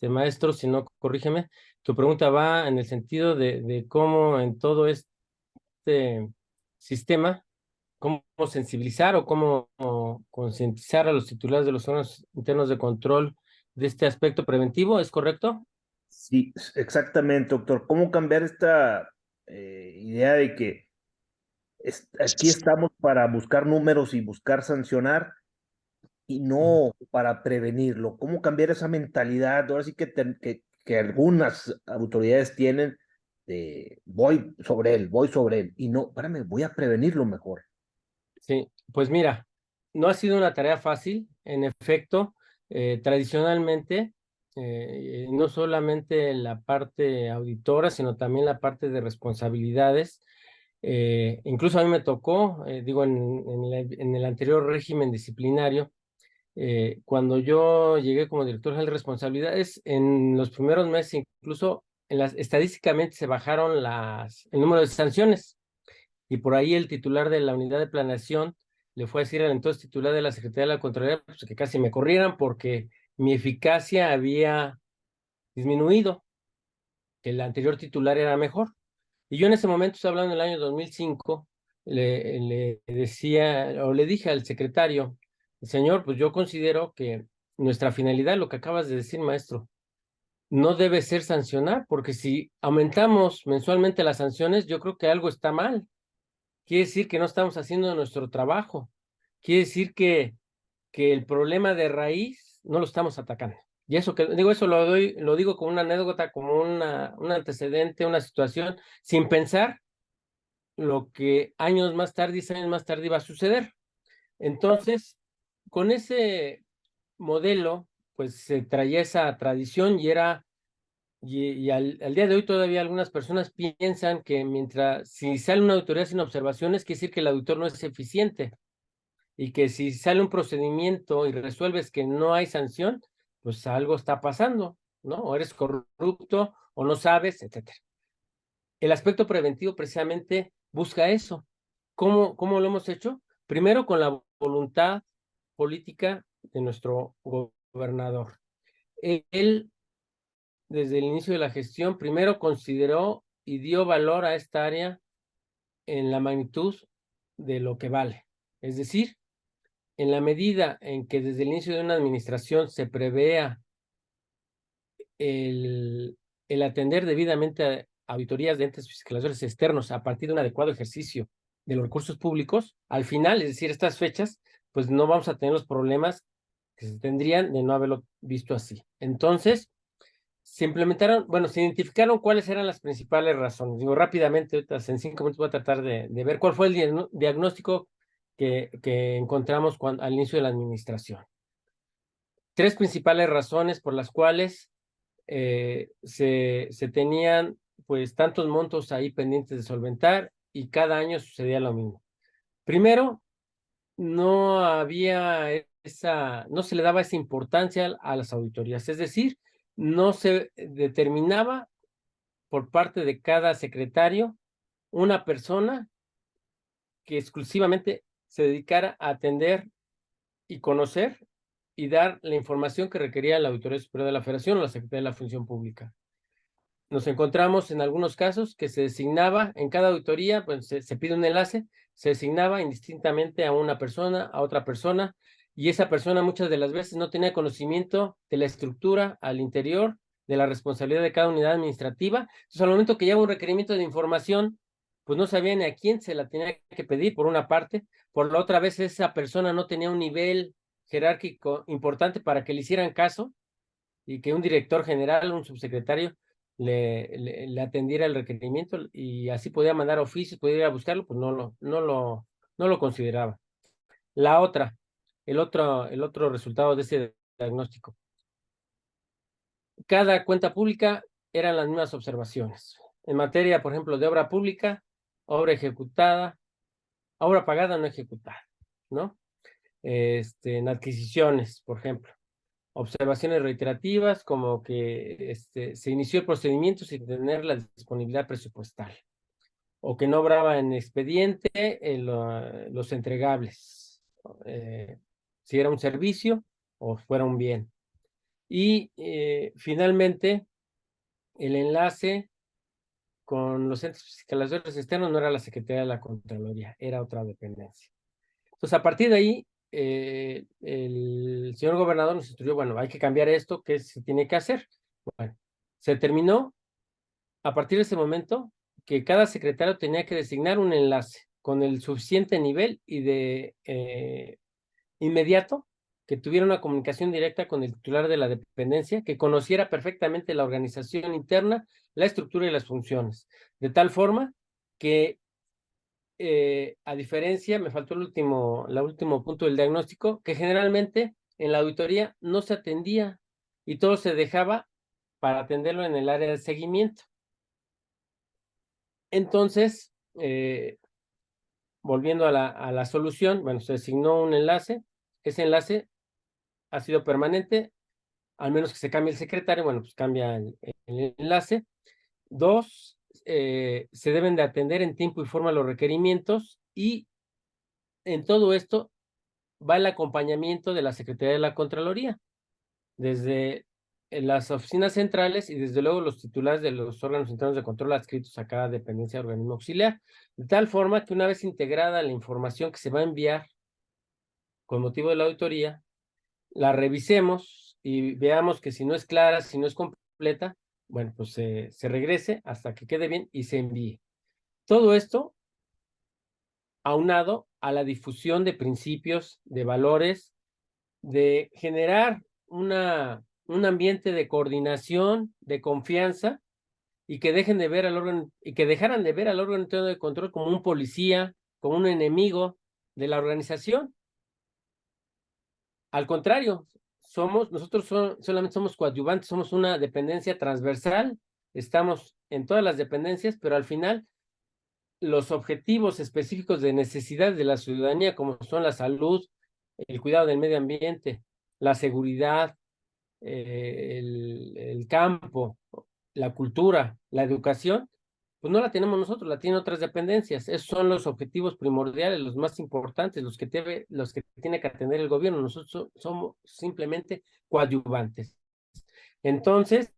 maestro, si no, corrígeme, tu pregunta va en el sentido de cómo en todo este sistema, cómo sensibilizar o cómo concientizar a los titulares de los órganos internos de control de este aspecto preventivo, ¿es correcto? Sí, exactamente, doctor. ¿Cómo cambiar esta idea de que aquí estamos para buscar números y buscar sancionar y no para prevenirlo? ¿Cómo cambiar esa mentalidad? Ahora sí que algunas autoridades tienen de voy sobre él, y no, espérame, voy a prevenirlo mejor. Sí, pues mira, no ha sido una tarea fácil, en efecto, tradicionalmente, no solamente la parte auditora, sino también la parte de responsabilidades. Incluso a mí me tocó, digo, en el anterior régimen disciplinario, cuando yo llegué como director general de responsabilidades, en los primeros meses, incluso estadísticamente se bajaron el número de sanciones. Y por ahí el titular de la unidad de planeación le fue a decir al entonces titular de la Secretaría de la Contraloría, pues, que casi me corrieran porque mi eficacia había disminuido, que el anterior titular era mejor. Y yo en ese momento, estoy hablando del año 2005, le decía o le dije al secretario, señor, pues yo considero que nuestra finalidad, lo que acabas de decir, maestro, no debe ser sancionar, porque si aumentamos mensualmente las sanciones, yo creo que algo está mal. Quiere decir que no estamos haciendo nuestro trabajo. Quiere decir que el problema de raíz no lo estamos atacando. Y eso que digo, eso lo digo como una anécdota, como un antecedente, una situación, sin pensar lo que años más tarde, 10 años más tarde iba a suceder. Entonces, con ese modelo, pues se traía esa tradición y era, y al día de hoy todavía algunas personas piensan que si sale una auditoría sin observaciones, quiere decir que el auditor no es eficiente y que si sale un procedimiento y resuelves que no hay sanción, pues algo está pasando, ¿no? O eres corrupto o no sabes, etcétera. El aspecto preventivo precisamente busca eso. ¿Cómo lo hemos hecho? Primero con la voluntad política de nuestro gobernador. Él, desde el inicio de la gestión, primero consideró y dio valor a esta área en la magnitud de lo que vale. Es decir, en la medida en que desde el inicio de una administración se prevea el, atender debidamente a auditorías de entes fiscalizadores externos a partir de un adecuado ejercicio de los recursos públicos, al final, es decir, estas fechas, pues no vamos a tener los problemas que se tendrían de no haberlo visto así. Entonces, se implementaron, bueno, se identificaron cuáles eran las principales razones. Digo, rápidamente, ahorita en 5 minutos voy a tratar de ver cuál fue el diagnóstico que encontramos al inicio de la administración. 3 principales razones por las cuales se tenían pues tantos montos ahí pendientes de solventar y cada año sucedía lo mismo. Primero, no había no se le daba esa importancia a las auditorías, es decir, no se determinaba por parte de cada secretario una persona que exclusivamente se dedicara a atender y conocer y dar la información que requería la Auditoría Superior de la Federación o la Secretaría de la Función Pública. Nos encontramos en algunos casos que se designaba en cada auditoría, pues se pide un enlace, se designaba indistintamente a una persona, a otra persona, y esa persona muchas de las veces no tenía conocimiento de la estructura al interior, de la responsabilidad de cada unidad administrativa. Entonces, al momento que llega un requerimiento de información, pues no sabía ni a quién se la tenía que pedir, por una parte. Por la otra vez, esa persona no tenía un nivel jerárquico importante para que le hicieran caso y que un director general, un subsecretario, le atendiera el requerimiento y así podía mandar oficios, podía ir a buscarlo, pues no lo consideraba. La otra, el otro resultado de ese diagnóstico. Cada cuenta pública eran las mismas observaciones. En materia, por ejemplo, de obra pública, obra ejecutada, obra pagada no ejecutada, ¿no? En adquisiciones, por ejemplo. Observaciones reiterativas, como que se inició el procedimiento sin tener la disponibilidad presupuestal, o que no obraba en expediente los entregables, si era un servicio o fuera un bien. Y finalmente, el enlace con los entes fiscalizadores externos no era la Secretaría de la Contraloría, era otra dependencia. Entonces, a partir de ahí, el señor gobernador nos instruyó, bueno, hay que cambiar esto, ¿qué se tiene que hacer? Bueno, se determinó a partir de ese momento que cada secretario tenía que designar un enlace con el suficiente nivel y de inmediato que tuviera una comunicación directa con el titular de la dependencia, que conociera perfectamente la organización interna, la estructura y las funciones, de tal forma que a diferencia, me faltó el último punto del diagnóstico, que generalmente en la auditoría no se atendía y todo se dejaba para atenderlo en el área de seguimiento. Entonces, volviendo a la solución, bueno, se designó un enlace, ese enlace ha sido permanente, al menos que se cambie el secretario, bueno, pues cambia el enlace. 2, se deben de atender en tiempo y forma los requerimientos y en todo esto va el acompañamiento de la Secretaría de la Contraloría, desde las oficinas centrales y desde luego los titulares de los órganos internos de control adscritos a cada dependencia de organismo auxiliar, de tal forma que una vez integrada la información que se va a enviar con motivo de la auditoría, la revisemos y veamos que si no es clara, si no es completa, bueno, pues se regrese hasta que quede bien y se envíe. Todo esto aunado a la difusión de principios, de valores, de generar un ambiente de coordinación, de confianza, y que dejen de ver al órgano, y que dejaran de ver al órgano interno de control como un policía, como un enemigo de la organización. Al contrario, nosotros solamente somos coadyuvantes, somos una dependencia transversal, estamos en todas las dependencias, pero al final los objetivos específicos de necesidad de la ciudadanía, como son la salud, el cuidado del medio ambiente, la seguridad, el campo, la cultura, la educación, pues no la tenemos nosotros, la tienen otras dependencias. Esos son los objetivos primordiales, los más importantes, los que tiene que atender el gobierno. Nosotros somos simplemente coadyuvantes. Entonces,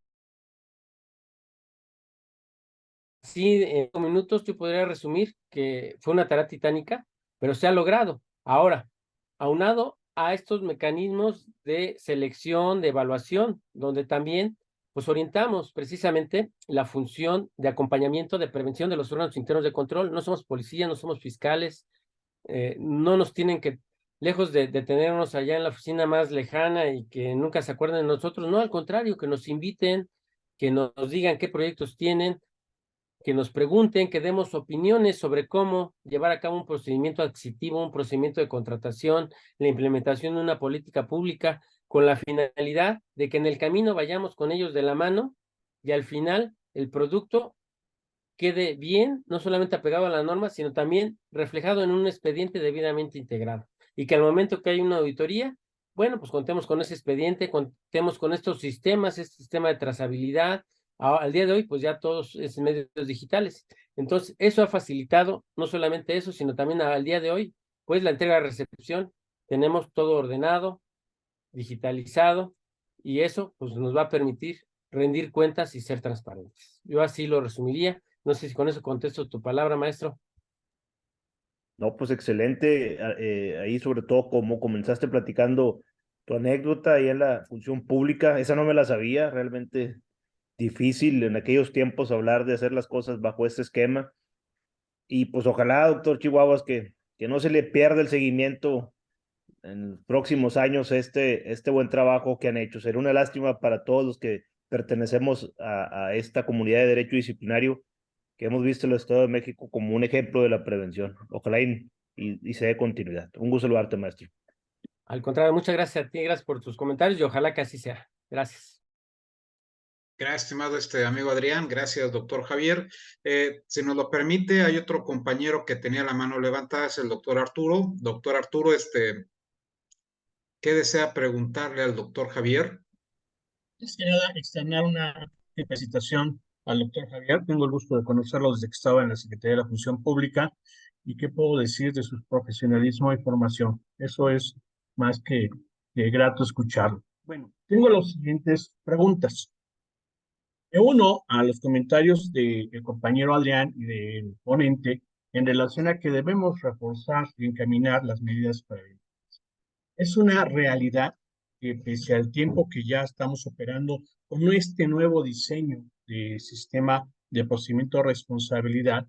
sí, en 5 minutos yo podría resumir que fue una tarea titánica, pero se ha logrado. Ahora, aunado a estos mecanismos de selección, de evaluación, donde también pues orientamos precisamente la función de acompañamiento, de prevención de los órganos internos de control. No somos policías, no somos fiscales, no nos tienen que, lejos de tenernos allá en la oficina más lejana y que nunca se acuerden de nosotros, no, al contrario, que nos inviten, que nos digan qué proyectos tienen, que nos pregunten, que demos opiniones sobre cómo llevar a cabo un procedimiento adquisitivo, un procedimiento de contratación, la implementación de una política pública, con la finalidad de que en el camino vayamos con ellos de la mano y al final el producto quede bien, no solamente apegado a la norma, sino también reflejado en un expediente debidamente integrado. Y que al momento que hay una auditoría, bueno, pues contemos con ese expediente, contemos con estos sistemas, este sistema de trazabilidad. Al día de hoy, pues ya todos es medios digitales. Entonces, eso ha facilitado no solamente eso, sino también al día de hoy, pues la entrega-recepción, tenemos todo ordenado, digitalizado, y eso pues nos va a permitir rendir cuentas y ser transparentes. Yo así lo resumiría. No sé si con eso contesto tu palabra, maestro. No, pues excelente. Ahí sobre todo como comenzaste platicando tu anécdota ahí en la función pública, esa no me la sabía, realmente difícil en aquellos tiempos hablar de hacer las cosas bajo este esquema. Y pues ojalá, doctor Chihuahuas, que no se le pierda el seguimiento en los próximos años este buen trabajo que han hecho. Será una lástima para todos los que pertenecemos a esta comunidad de derecho disciplinario que hemos visto el Estado de México como un ejemplo de la prevención. Ojalá y se dé continuidad. Un gusto saludarte, maestro. Al contrario, muchas gracias a ti, gracias por tus comentarios y ojalá que así sea. Gracias. Gracias, estimado amigo Adrián. Gracias, doctor Javier. Si nos lo permite, hay otro compañero que tenía la mano levantada, es el doctor Arturo. Doctor Arturo, ¿qué desea preguntarle al doctor Javier? Es que nada, externar una felicitación al doctor Javier. Tengo el gusto de conocerlo desde que estaba en la Secretaría de la Función Pública. ¿Y qué puedo decir de su profesionalismo y formación? Eso es más que grato escucharlo. Bueno, tengo las siguientes preguntas. Me uno a los comentarios del compañero Adrián y del ponente en relación a que debemos reforzar y encaminar las medidas preventivas. Es una realidad que pese al tiempo que ya estamos operando con este nuevo diseño de sistema de procedimiento de responsabilidad,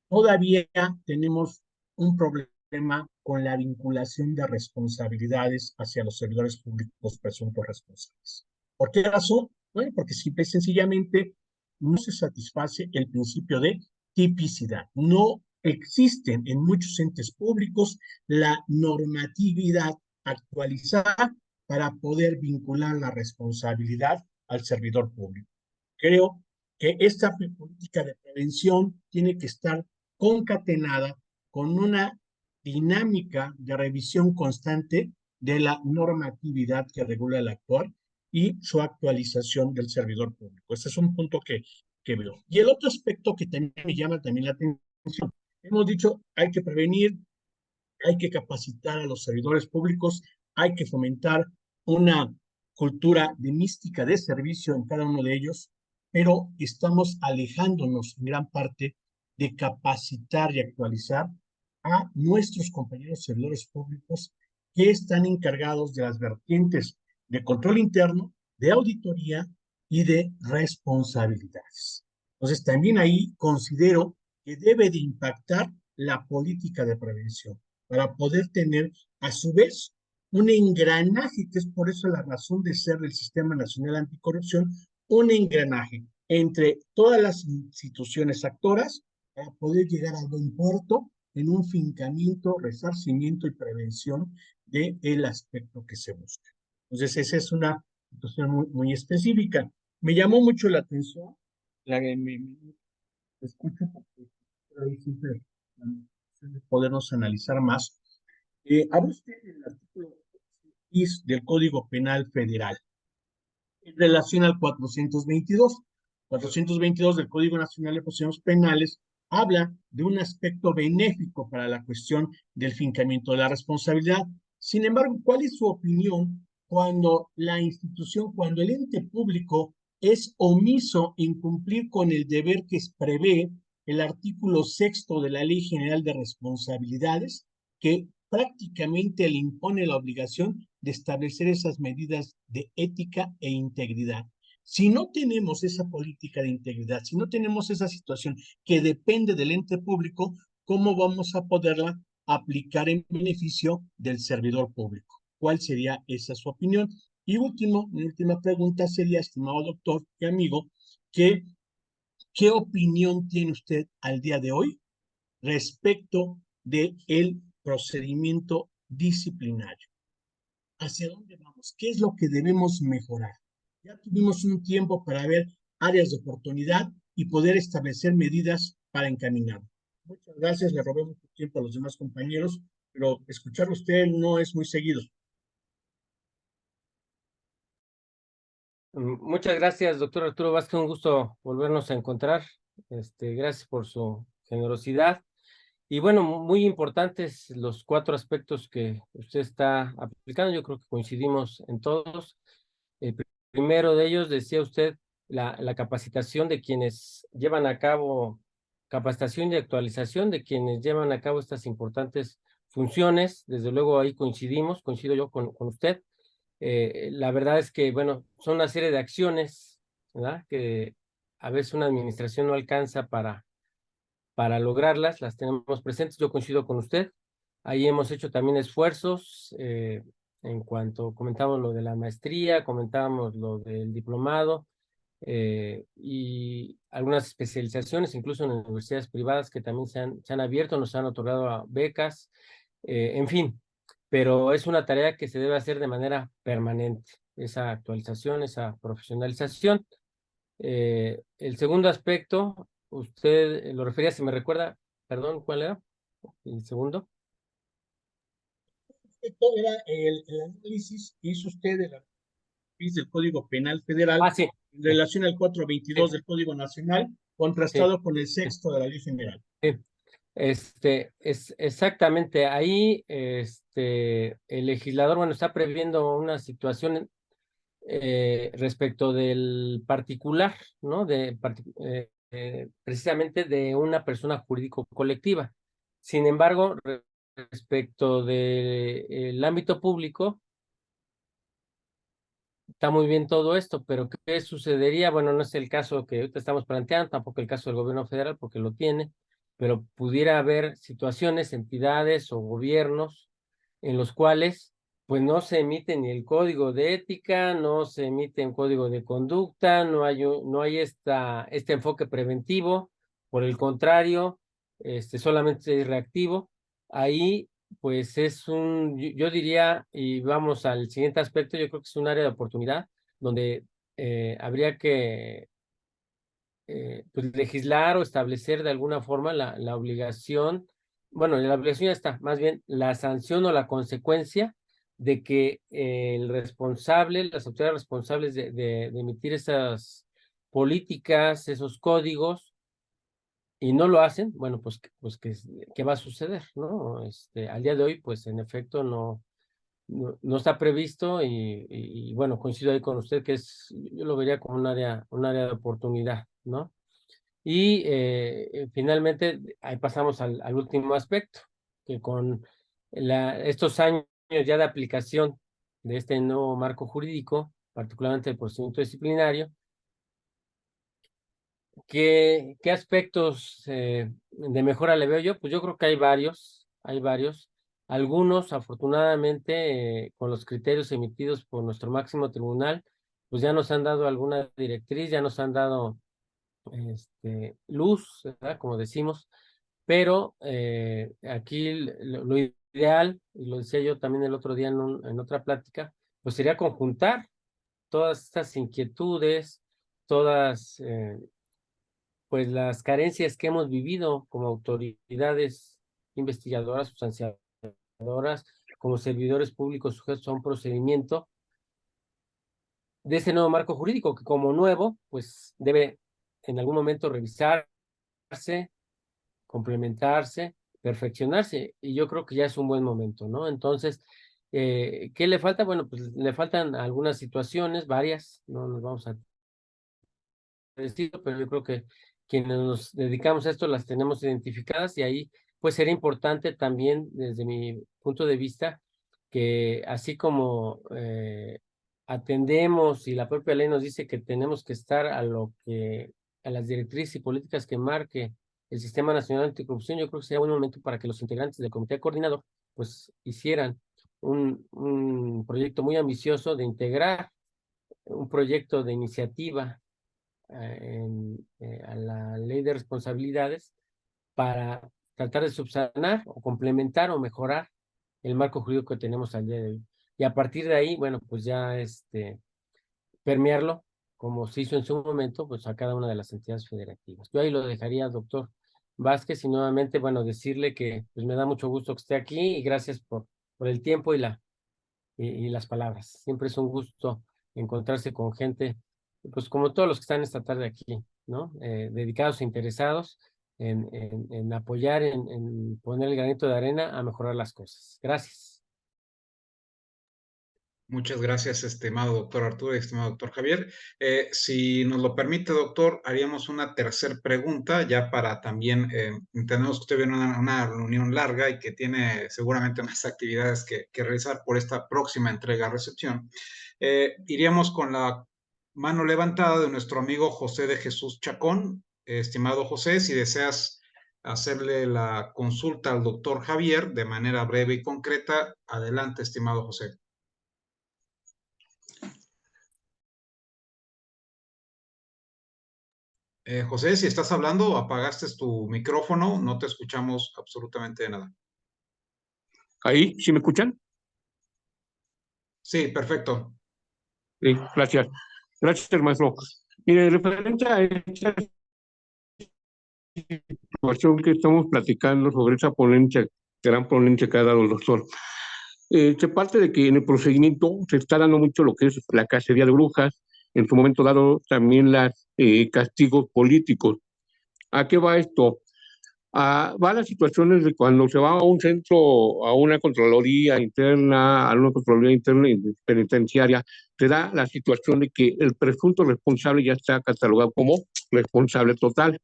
todavía tenemos un problema con la vinculación de responsabilidades hacia los servidores públicos presuntos responsables. ¿Por qué razón? Bueno, porque simple y sencillamente no se satisface el principio de tipicidad. No existen en muchos entes públicos la normatividad actualizada para poder vincular la responsabilidad al servidor público. Creo que esta política de prevención tiene que estar concatenada con una dinámica de revisión constante de la normatividad que regula el actuar y su actualización del servidor público. Ese es un punto que veo. Y el otro aspecto que también me llama también la atención, hemos dicho, hay que prevenir, hay que capacitar a los servidores públicos, hay que fomentar una cultura de mística de servicio en cada uno de ellos, pero estamos alejándonos en gran parte de capacitar y actualizar a nuestros compañeros servidores públicos que están encargados de las vertientes de control interno, de auditoría y de responsabilidades. Entonces, también ahí considero que debe de impactar la política de prevención para poder tener, a su vez, un engranaje, que es por eso la razón de ser del Sistema Nacional Anticorrupción, un engranaje entre todas las instituciones actoras para poder llegar a buen puerto en un fincamiento, resarcimiento y prevención del aspecto que se busca. Entonces, esa es una situación muy específica. Me llamó mucho la atención, me escucho porque ahí siempre podernos analizar más. Habla usted del artículo 6 del Código Penal Federal en relación al 422. 422 del Código Nacional de Procedimientos Penales habla de un aspecto benéfico para la cuestión del fincamiento de la responsabilidad. Sin embargo, ¿cuál es su opinión cuando la institución, cuando el ente público es omiso en cumplir con el deber que prevé el artículo 6 de la Ley General de Responsabilidades, que prácticamente le impone la obligación de establecer esas medidas de ética e integridad? Si no tenemos esa política de integridad, si no tenemos esa situación que depende del ente público, ¿cómo vamos a poderla aplicar en beneficio del servidor público? ¿Cuál sería esa su opinión? Y mi última pregunta sería, estimado doctor y amigo, ¿qué opinión tiene usted al día de hoy respecto del procedimiento disciplinario? ¿Hacia dónde vamos? ¿Qué es lo que debemos mejorar? Ya tuvimos un tiempo para ver áreas de oportunidad y poder establecer medidas para encaminarlo. Muchas gracias, le robé mucho tiempo a los demás compañeros, pero escuchar a usted no es muy seguido. Muchas gracias, doctor Arturo Vázquez, un gusto volvernos a encontrar. Gracias por su generosidad. Y bueno, muy importantes los 4 aspectos que usted está aplicando. Yo creo que coincidimos en todos. El primero de ellos, decía usted, la capacitación de quienes llevan a cabo, capacitación y actualización de quienes llevan a cabo estas importantes funciones. Desde luego ahí coincido yo con usted. La verdad es que, bueno, son una serie de acciones, ¿verdad? Que a veces una administración no alcanza para lograrlas, las tenemos presentes. Yo coincido con usted. Ahí hemos hecho también esfuerzos en cuanto comentamos lo de la maestría, comentábamos lo del diplomado y algunas especializaciones, incluso en universidades privadas que también se han abierto, nos han otorgado becas, en fin, pero es una tarea que se debe hacer de manera permanente, esa actualización, esa profesionalización. El segundo aspecto, usted lo refería, si me recuerda, perdón, ¿cuál era? El segundo. Esto era el análisis que hizo usted de la del Código Penal Federal Sí. en relación al 422 del Código Nacional, contrastado con el sexto de la Ley General. Sí. Es exactamente ahí, el legislador, bueno, está previendo una situación respecto del particular, ¿no? Precisamente de una persona jurídico colectiva. Sin embargo, respecto del ámbito público, está muy bien todo esto, pero ¿qué sucedería? Bueno, no es el caso que ahorita estamos planteando, tampoco el caso del gobierno federal, porque lo tiene, pero pudiera haber situaciones, entidades o gobiernos en los cuales pues no se emite ni el código de ética, no se emite un código de conducta, no hay este enfoque preventivo, por el contrario, solamente es reactivo. Ahí pues yo diría, y vamos al siguiente aspecto, yo creo que es un área de oportunidad donde habría que pues legislar o establecer de alguna forma la obligación, bueno, la obligación ya está, más bien la sanción o la consecuencia de que el responsable, las autoridades responsables de emitir esas políticas, esos códigos, y no lo hacen, bueno, pues ¿qué va a suceder, no? Al día de hoy, pues en efecto no está previsto y bueno, coincido ahí con usted que yo lo vería como un área de oportunidad, ¿no? Y finalmente, ahí pasamos al último aspecto, que con estos años ya de aplicación de este nuevo marco jurídico, particularmente el procedimiento disciplinario, ¿qué aspectos de mejora le veo yo? Pues yo creo que hay varios. Algunos, afortunadamente, con los criterios emitidos por nuestro máximo tribunal, pues ya nos han dado alguna directriz, ya nos han dado luz, ¿verdad? Como decimos, pero aquí lo ideal, y lo decía yo también el otro día en otra plática, pues sería conjuntar todas estas inquietudes, todas pues las carencias que hemos vivido como autoridades investigadoras, sustanciadoras, como servidores públicos sujetos a un procedimiento de este nuevo marco jurídico que como nuevo, pues debe en algún momento revisarse, complementarse, perfeccionarse, y yo creo que ya es un buen momento, ¿no? Entonces, ¿qué le falta? Bueno, pues le faltan algunas situaciones, varias, no nos vamos a decir, pero yo creo que quienes nos dedicamos a esto las tenemos identificadas y ahí pues sería importante también desde mi punto de vista que así como atendemos y la propia ley nos dice que tenemos que estar a las directrices y políticas que marque el Sistema Nacional Anticorrupción, yo creo que sería buen momento para que los integrantes del comité coordinador pues hicieran un proyecto muy ambicioso de integrar un proyecto de iniciativa a la ley de responsabilidades para tratar de subsanar o complementar o mejorar el marco jurídico que tenemos al día de hoy. Y a partir de ahí, bueno, pues ya permearlo, como se hizo en su momento, pues a cada una de las entidades federativas. Yo ahí lo dejaría, doctor Vázquez, y nuevamente, bueno, decirle que pues me da mucho gusto que esté aquí y gracias por el tiempo y las palabras. Siempre es un gusto encontrarse con gente, pues como todos los que están esta tarde aquí, ¿no? Dedicados e interesados en apoyar, en poner el granito de arena a mejorar las cosas. Gracias. Muchas gracias, estimado doctor Arturo y estimado doctor Javier. Si nos lo permite, doctor, haríamos una tercera pregunta, ya para también, entendemos que usted viene una reunión larga y que tiene seguramente más actividades que realizar por esta próxima entrega-recepción. Iríamos con la mano levantada de nuestro amigo José de Jesús Chacón. Estimado José, si deseas hacerle la consulta al doctor Javier de manera breve y concreta, adelante, estimado José. José, si estás hablando, apagaste tu micrófono, no te escuchamos absolutamente nada. ¿Ahí? ¿Sí me escuchan? Sí, perfecto. Sí, gracias. Gracias, maestro. Mire, referente a esta situación que estamos platicando sobre esa ponencia, gran ponencia que ha dado el doctor, se parte de que en el procedimiento se está dando mucho lo que es la cacería de brujas, en su momento dado también los castigos políticos. ¿A qué va esto? Va a las situaciones de cuando se va a un centro, a una Contraloría interna, a una Contraloría interna penitenciaria, se da la situación de que el presunto responsable ya está catalogado como responsable total.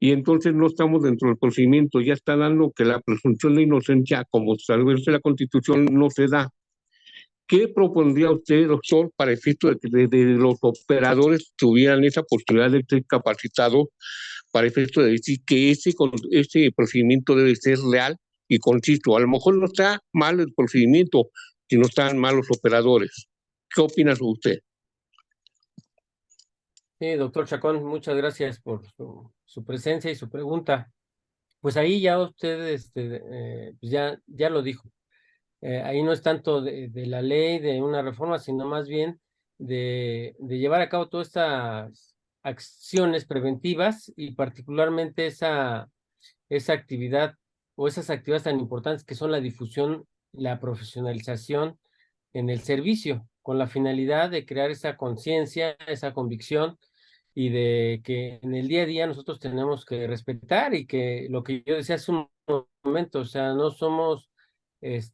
Y entonces no estamos dentro del procedimiento, ya está dando que la presunción de inocencia, como establece la Constitución, no se da. ¿Qué propondría usted, doctor, para efecto de que los operadores tuvieran esa posibilidad de ser capacitados para efecto de decir que ese procedimiento debe ser real y conciso? A lo mejor no está mal el procedimiento, sino están mal los operadores. ¿Qué opina usted? Sí, doctor Chacón, muchas gracias por su presencia y su pregunta. Pues ahí ya usted pues ya lo dijo. Ahí no es tanto de la ley, de una reforma, sino más bien de llevar a cabo todas estas acciones preventivas y particularmente esa actividad o esas actividades tan importantes que son la difusión, la profesionalización en el servicio, con la finalidad de crear esa conciencia, esa convicción y de que en el día a día nosotros tenemos que respetar y que lo que yo decía hace un momento, o sea, no somos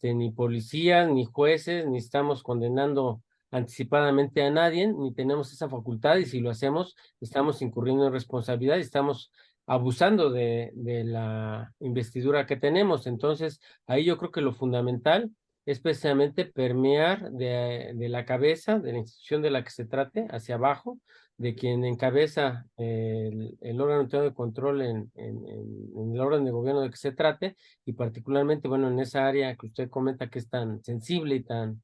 ni policías, ni jueces, ni estamos condenando anticipadamente a nadie, ni tenemos esa facultad, y si lo hacemos, estamos incurriendo en responsabilidad y estamos abusando de la investidura que tenemos. Entonces, ahí yo creo que lo fundamental es precisamente permear de la cabeza, de la institución de la que se trate, hacia abajo, de quien encabeza el órgano de control en el órgano de gobierno de que se trate, y particularmente, bueno, en esa área que usted comenta que es tan sensible y tan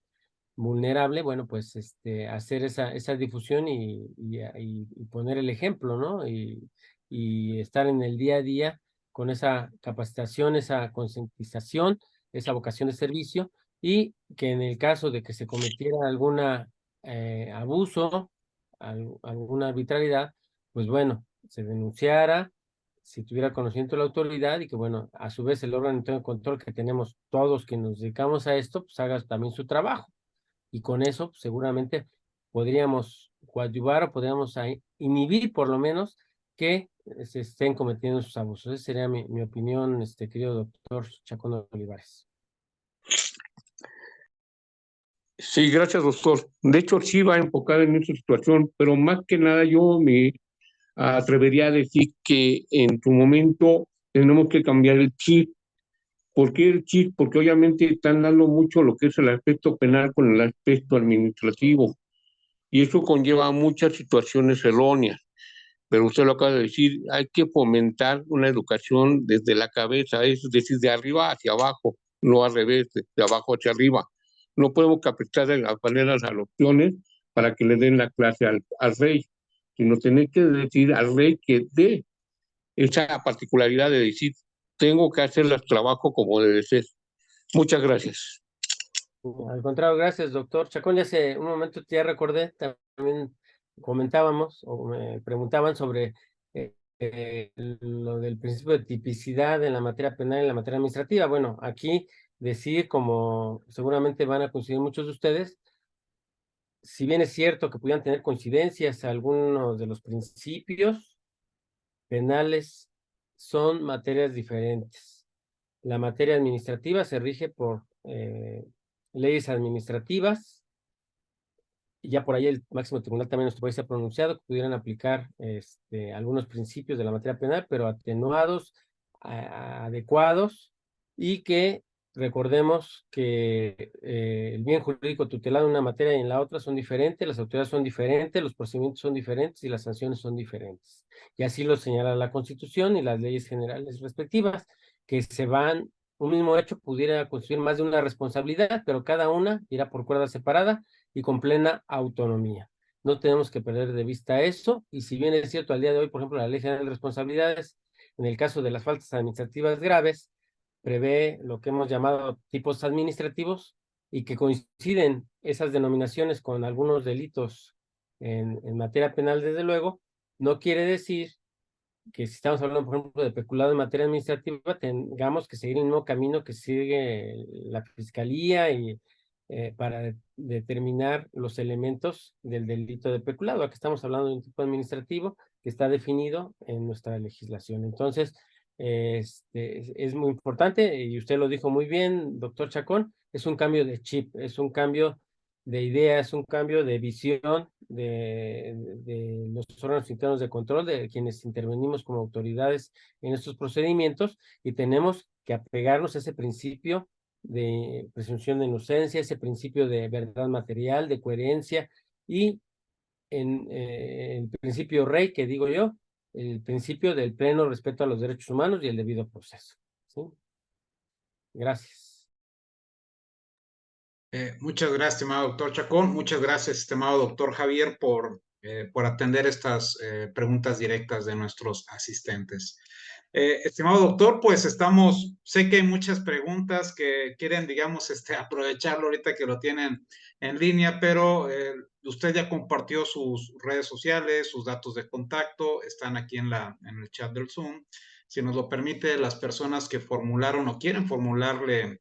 vulnerable, bueno, pues hacer esa difusión y poner el ejemplo, ¿no? Y estar en el día a día con esa capacitación, esa concientización, esa vocación de servicio, y que en el caso de que se cometiera alguna abuso, alguna arbitrariedad, pues bueno, se denunciara, si tuviera conocimiento de la autoridad, y que bueno, a su vez el órgano de control que tenemos todos que nos dedicamos a esto, pues haga también su trabajo. Y con eso pues, seguramente podríamos coadyuvar o podríamos inhibir por lo menos que se estén cometiendo esos abusos. Esa sería mi opinión, querido doctor Chacón Olivares. Sí, gracias, doctor. De hecho, sí va enfocada en esa situación, pero más que nada yo me atrevería a decir que en su momento tenemos que cambiar el chip. ¿Por qué el chip? Porque obviamente están dando mucho lo que es el aspecto penal con el aspecto administrativo, y eso conlleva muchas situaciones erróneas. Pero usted lo acaba de decir, hay que fomentar una educación desde la cabeza, es decir, de arriba hacia abajo, no al revés, de abajo hacia arriba. No podemos caprichar de las maneras a los peones para que le den la clase al rey, sino tener que decir al rey que dé esa particularidad de decir, tengo que hacer el trabajo como debe ser. Muchas gracias. Al contrario, gracias, doctor Chacón. Ya hace un momento ya recordé, también comentábamos o me preguntaban sobre lo del principio de tipicidad en la materia penal y en la materia administrativa. Bueno, aquí decir, como seguramente van a coincidir muchos de ustedes, si bien es cierto que pudieran tener coincidencias algunos de los principios penales, son materias diferentes. La materia administrativa se rige por leyes administrativas, y ya por ahí el máximo tribunal también en nuestro país se ha pronunciado que pudieran aplicar algunos principios de la materia penal, pero atenuados, adecuados, y que recordemos que el bien jurídico tutelado en una materia y en la otra son diferentes, las autoridades son diferentes, los procedimientos son diferentes y las sanciones son diferentes. Y así lo señala la Constitución y las leyes generales respectivas, que un mismo hecho pudiera constituir más de una responsabilidad, pero cada una irá por cuerda separada y con plena autonomía. No tenemos que perder de vista eso, y si bien es cierto al día de hoy, por ejemplo, la Ley General de Responsabilidades, en el caso de las faltas administrativas graves, prevé lo que hemos llamado tipos administrativos, y que coinciden esas denominaciones con algunos delitos en materia penal, desde luego, no quiere decir que si estamos hablando, por ejemplo, de peculado en materia administrativa, tengamos que seguir el mismo camino que sigue la Fiscalía y para determinar los elementos del delito de peculado. Aquí estamos hablando de un tipo administrativo que está definido en nuestra legislación. Entonces, es muy importante, y usted lo dijo muy bien, doctor Chacón, es un cambio de chip, es un cambio de idea, es un cambio de visión de los órganos internos de control, de quienes intervenimos como autoridades en estos procedimientos, y tenemos que apegarnos a ese principio de presunción de inocencia, ese principio de verdad material, de coherencia, y el principio rey, que digo yo, el principio del pleno respeto a los derechos humanos y el debido proceso. ¿Sí? Gracias. Muchas gracias, estimado doctor Chacón. Muchas gracias, estimado doctor Javier, por atender estas preguntas directas de nuestros asistentes. Estimado doctor, pues sé que hay muchas preguntas que quieren, digamos, aprovecharlo ahorita que lo tienen en línea, pero usted ya compartió sus redes sociales, sus datos de contacto, están aquí en el chat del Zoom. Si nos lo permite, las personas que formularon o quieren formularle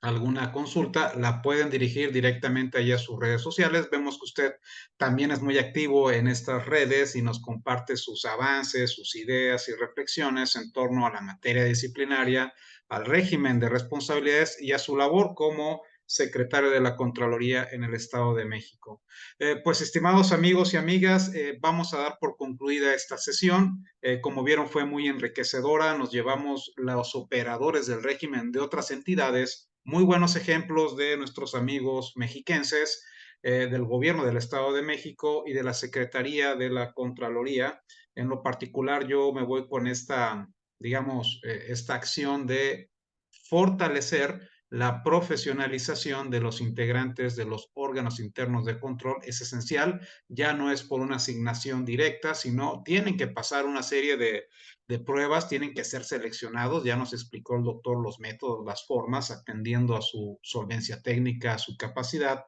alguna consulta, la pueden dirigir directamente allá a sus redes sociales. Vemos que usted también es muy activo en estas redes y nos comparte sus avances, sus ideas y reflexiones en torno a la materia disciplinaria, al régimen de responsabilidades y a su labor como secretario de la Contraloría en el Estado de México. Pues, estimados amigos y amigas, vamos a dar por concluida esta sesión. Como vieron, fue muy enriquecedora. Nos llevamos los operadores del régimen de otras entidades, muy buenos ejemplos de nuestros amigos mexiquenses, del gobierno del Estado de México y de la Secretaría de la Contraloría. En lo particular, yo me voy con esta acción de fortalecer la profesionalización de los integrantes de los órganos internos de control. Es esencial, ya no es por una asignación directa, sino tienen que pasar una serie de pruebas, tienen que ser seleccionados. Ya nos explicó el doctor los métodos, las formas, atendiendo a su solvencia técnica, a su capacidad,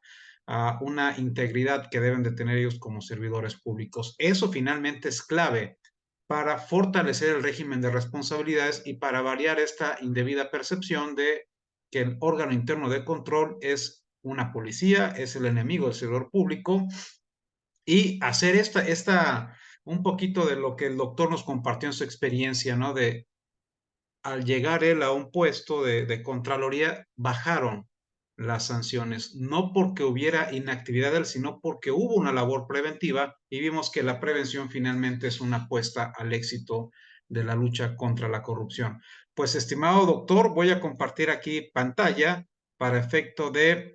a una integridad que deben de tener ellos como servidores públicos. Eso finalmente es clave para fortalecer el régimen de responsabilidades y para variar esta indebida percepción de que el órgano interno de control es una policía, es el enemigo del servidor público, y hacer un poquito de lo que el doctor nos compartió en su experiencia, ¿no? Al llegar él a un puesto de Contraloría, bajaron las sanciones, no porque hubiera inactividad, sino porque hubo una labor preventiva, y vimos que la prevención finalmente es una apuesta al éxito de la lucha contra la corrupción. Pues, estimado doctor, voy a compartir aquí pantalla para efecto de,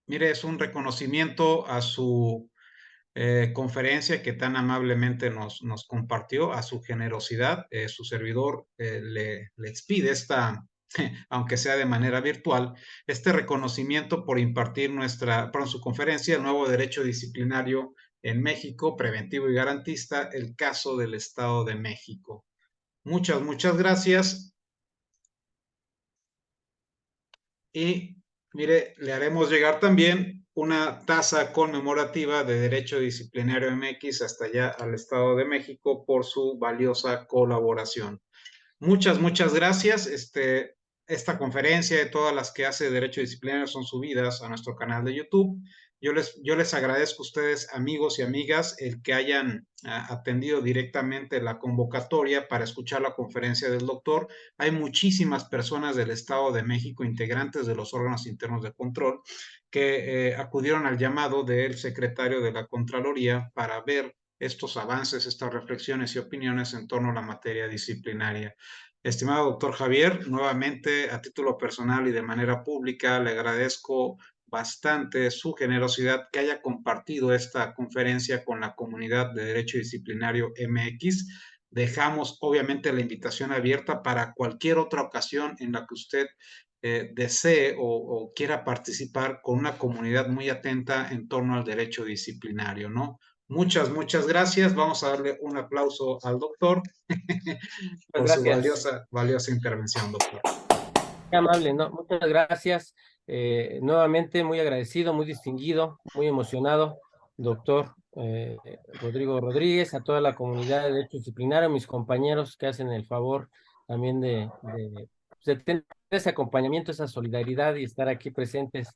mire, es un reconocimiento a su conferencia que tan amablemente nos compartió, a su generosidad. Su servidor le expide aunque sea de manera virtual, este reconocimiento por impartir su conferencia, el nuevo derecho disciplinario en México, preventivo y garantista, el caso del Estado de México. Muchas, muchas gracias. Y mire, le haremos llegar también una taza conmemorativa de Derecho Disciplinario MX hasta allá al Estado de México por su valiosa colaboración. Muchas, muchas gracias. esta conferencia y todas las que hace Derecho Disciplinario son subidas a nuestro canal de YouTube. Yo les agradezco a ustedes, amigos y amigas, el que hayan atendido directamente la convocatoria para escuchar la conferencia del doctor. Hay muchísimas personas del Estado de México, integrantes de los órganos internos de control, que acudieron al llamado del secretario de la Contraloría para ver estos avances, estas reflexiones y opiniones en torno a la materia disciplinaria. Estimado doctor Javier, nuevamente a título personal y de manera pública le agradezco bastante su generosidad que haya compartido esta conferencia con la comunidad de Derecho Disciplinario MX. Dejamos obviamente la invitación abierta para cualquier otra ocasión en la que usted desee o quiera participar con una comunidad muy atenta en torno al derecho disciplinario, ¿no? Muchas gracias. Vamos a darle un aplauso al doctor por su valiosa intervención, doctor. Qué amable, ¿no? Muchas gracias. Nuevamente muy agradecido, muy distinguido, muy emocionado, doctor Rodrigo Rodríguez, a toda la comunidad de Derecho Disciplinario, mis compañeros que hacen el favor también de tener ese acompañamiento, esa solidaridad y estar aquí presentes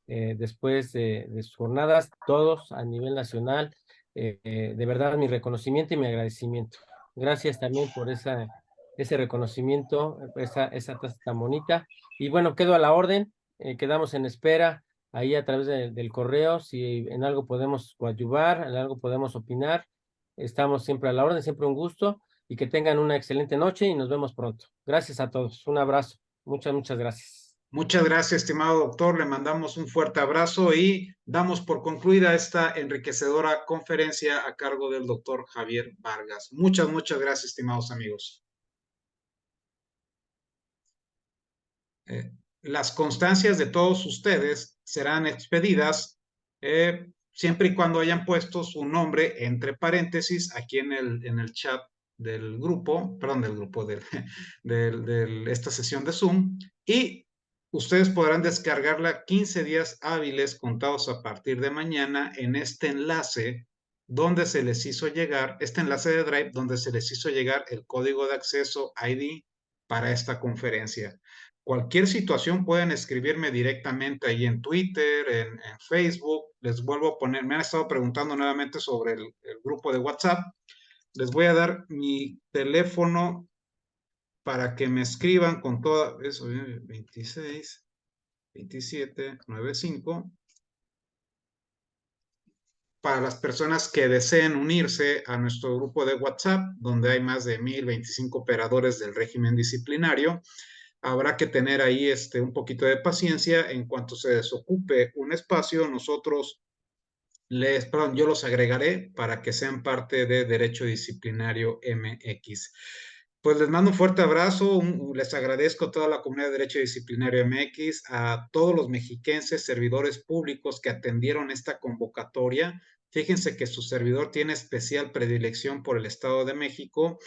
después de sus jornadas, todos a nivel nacional. De verdad, mi reconocimiento y mi agradecimiento. Gracias también por ese reconocimiento, esa taza tan bonita. Y bueno, quedo a la orden, quedamos en espera ahí a través del correo, si en algo podemos coadyuvar, en algo podemos opinar, estamos siempre a la orden, siempre un gusto, y que tengan una excelente noche y nos vemos pronto. Gracias a todos, un abrazo, muchas gracias. Muchas gracias, estimado doctor. Le mandamos un fuerte abrazo y damos por concluida esta enriquecedora conferencia a cargo del doctor Javier Vargas. Muchas gracias, estimados amigos. Las constancias de todos ustedes serán expedidas siempre y cuando hayan puesto su nombre entre paréntesis aquí en el chat del grupo, perdón, de esta sesión de Zoom, y ustedes podrán descargarla 15 días hábiles contados a partir de mañana en este enlace donde se les hizo llegar, este enlace de Drive donde se les hizo llegar el código de acceso ID para esta conferencia. Cualquier situación pueden escribirme directamente ahí en Twitter, en Facebook. Les vuelvo a poner, me han estado preguntando nuevamente sobre el grupo de WhatsApp. Les voy a dar mi teléfono para que me escriban con toda, eso, 26, 27, 95. Para las personas que deseen unirse a nuestro grupo de WhatsApp, donde hay más de 1025 operadores del régimen disciplinario, habrá que tener ahí un poquito de paciencia. En cuanto se desocupe un espacio, yo los agregaré para que sean parte de Derecho Disciplinario MX. Pues les mando un fuerte abrazo, les agradezco a toda la comunidad de Derecho Disciplinario MX, a todos los mexiquenses, servidores públicos que atendieron esta convocatoria. Fíjense que su servidor tiene especial predilección por el Estado de México.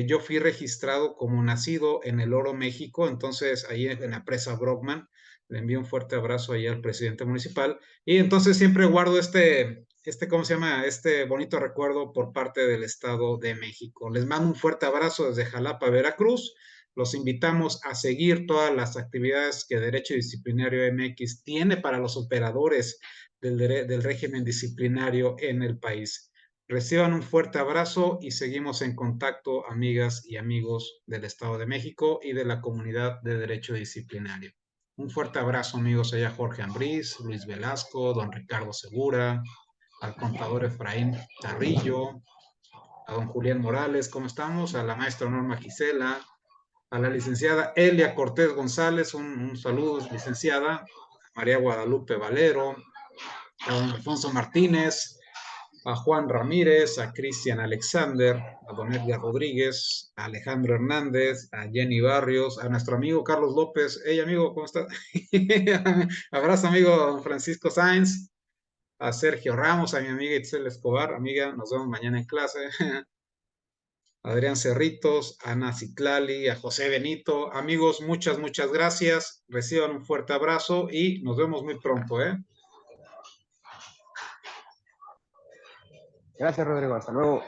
Yo fui registrado como nacido en el Oro, México, entonces ahí en la presa Brockman. Le envío un fuerte abrazo ahí al presidente municipal. Y entonces siempre guardo ¿cómo se llama? Este bonito recuerdo por parte del Estado de México. Les mando un fuerte abrazo desde Jalapa, Veracruz. Los invitamos a seguir todas las actividades que Derecho Disciplinario MX tiene para los operadores del régimen disciplinario en el país. Reciban un fuerte abrazo y seguimos en contacto, amigas y amigos del Estado de México y de la comunidad de Derecho Disciplinario. Un fuerte abrazo, amigos, allá Jorge Ambriz, Luis Velasco, don Ricardo Segura, al contador Efraín Carrillo, a don Julián Morales, ¿cómo estamos? A la maestra Norma Gisela, a la licenciada Elia Cortés González, un saludo, licenciada, a María Guadalupe Valero, a don Alfonso Martínez, a Juan Ramírez, a Cristian Alexander, a don Edgar Rodríguez, a Alejandro Hernández, a Jenny Barrios, a nuestro amigo Carlos López. Hey, amigo, ¿cómo estás? Abrazo, amigo don Francisco Sáenz, a Sergio Ramos, a mi amiga Itzel Escobar, amiga, nos vemos mañana en clase. Adrián Cerritos, a Ana Citlali, a José Benito. Amigos, muchas gracias. Reciban un fuerte abrazo y nos vemos muy pronto, ¿eh? Gracias, Rodrigo. Hasta luego.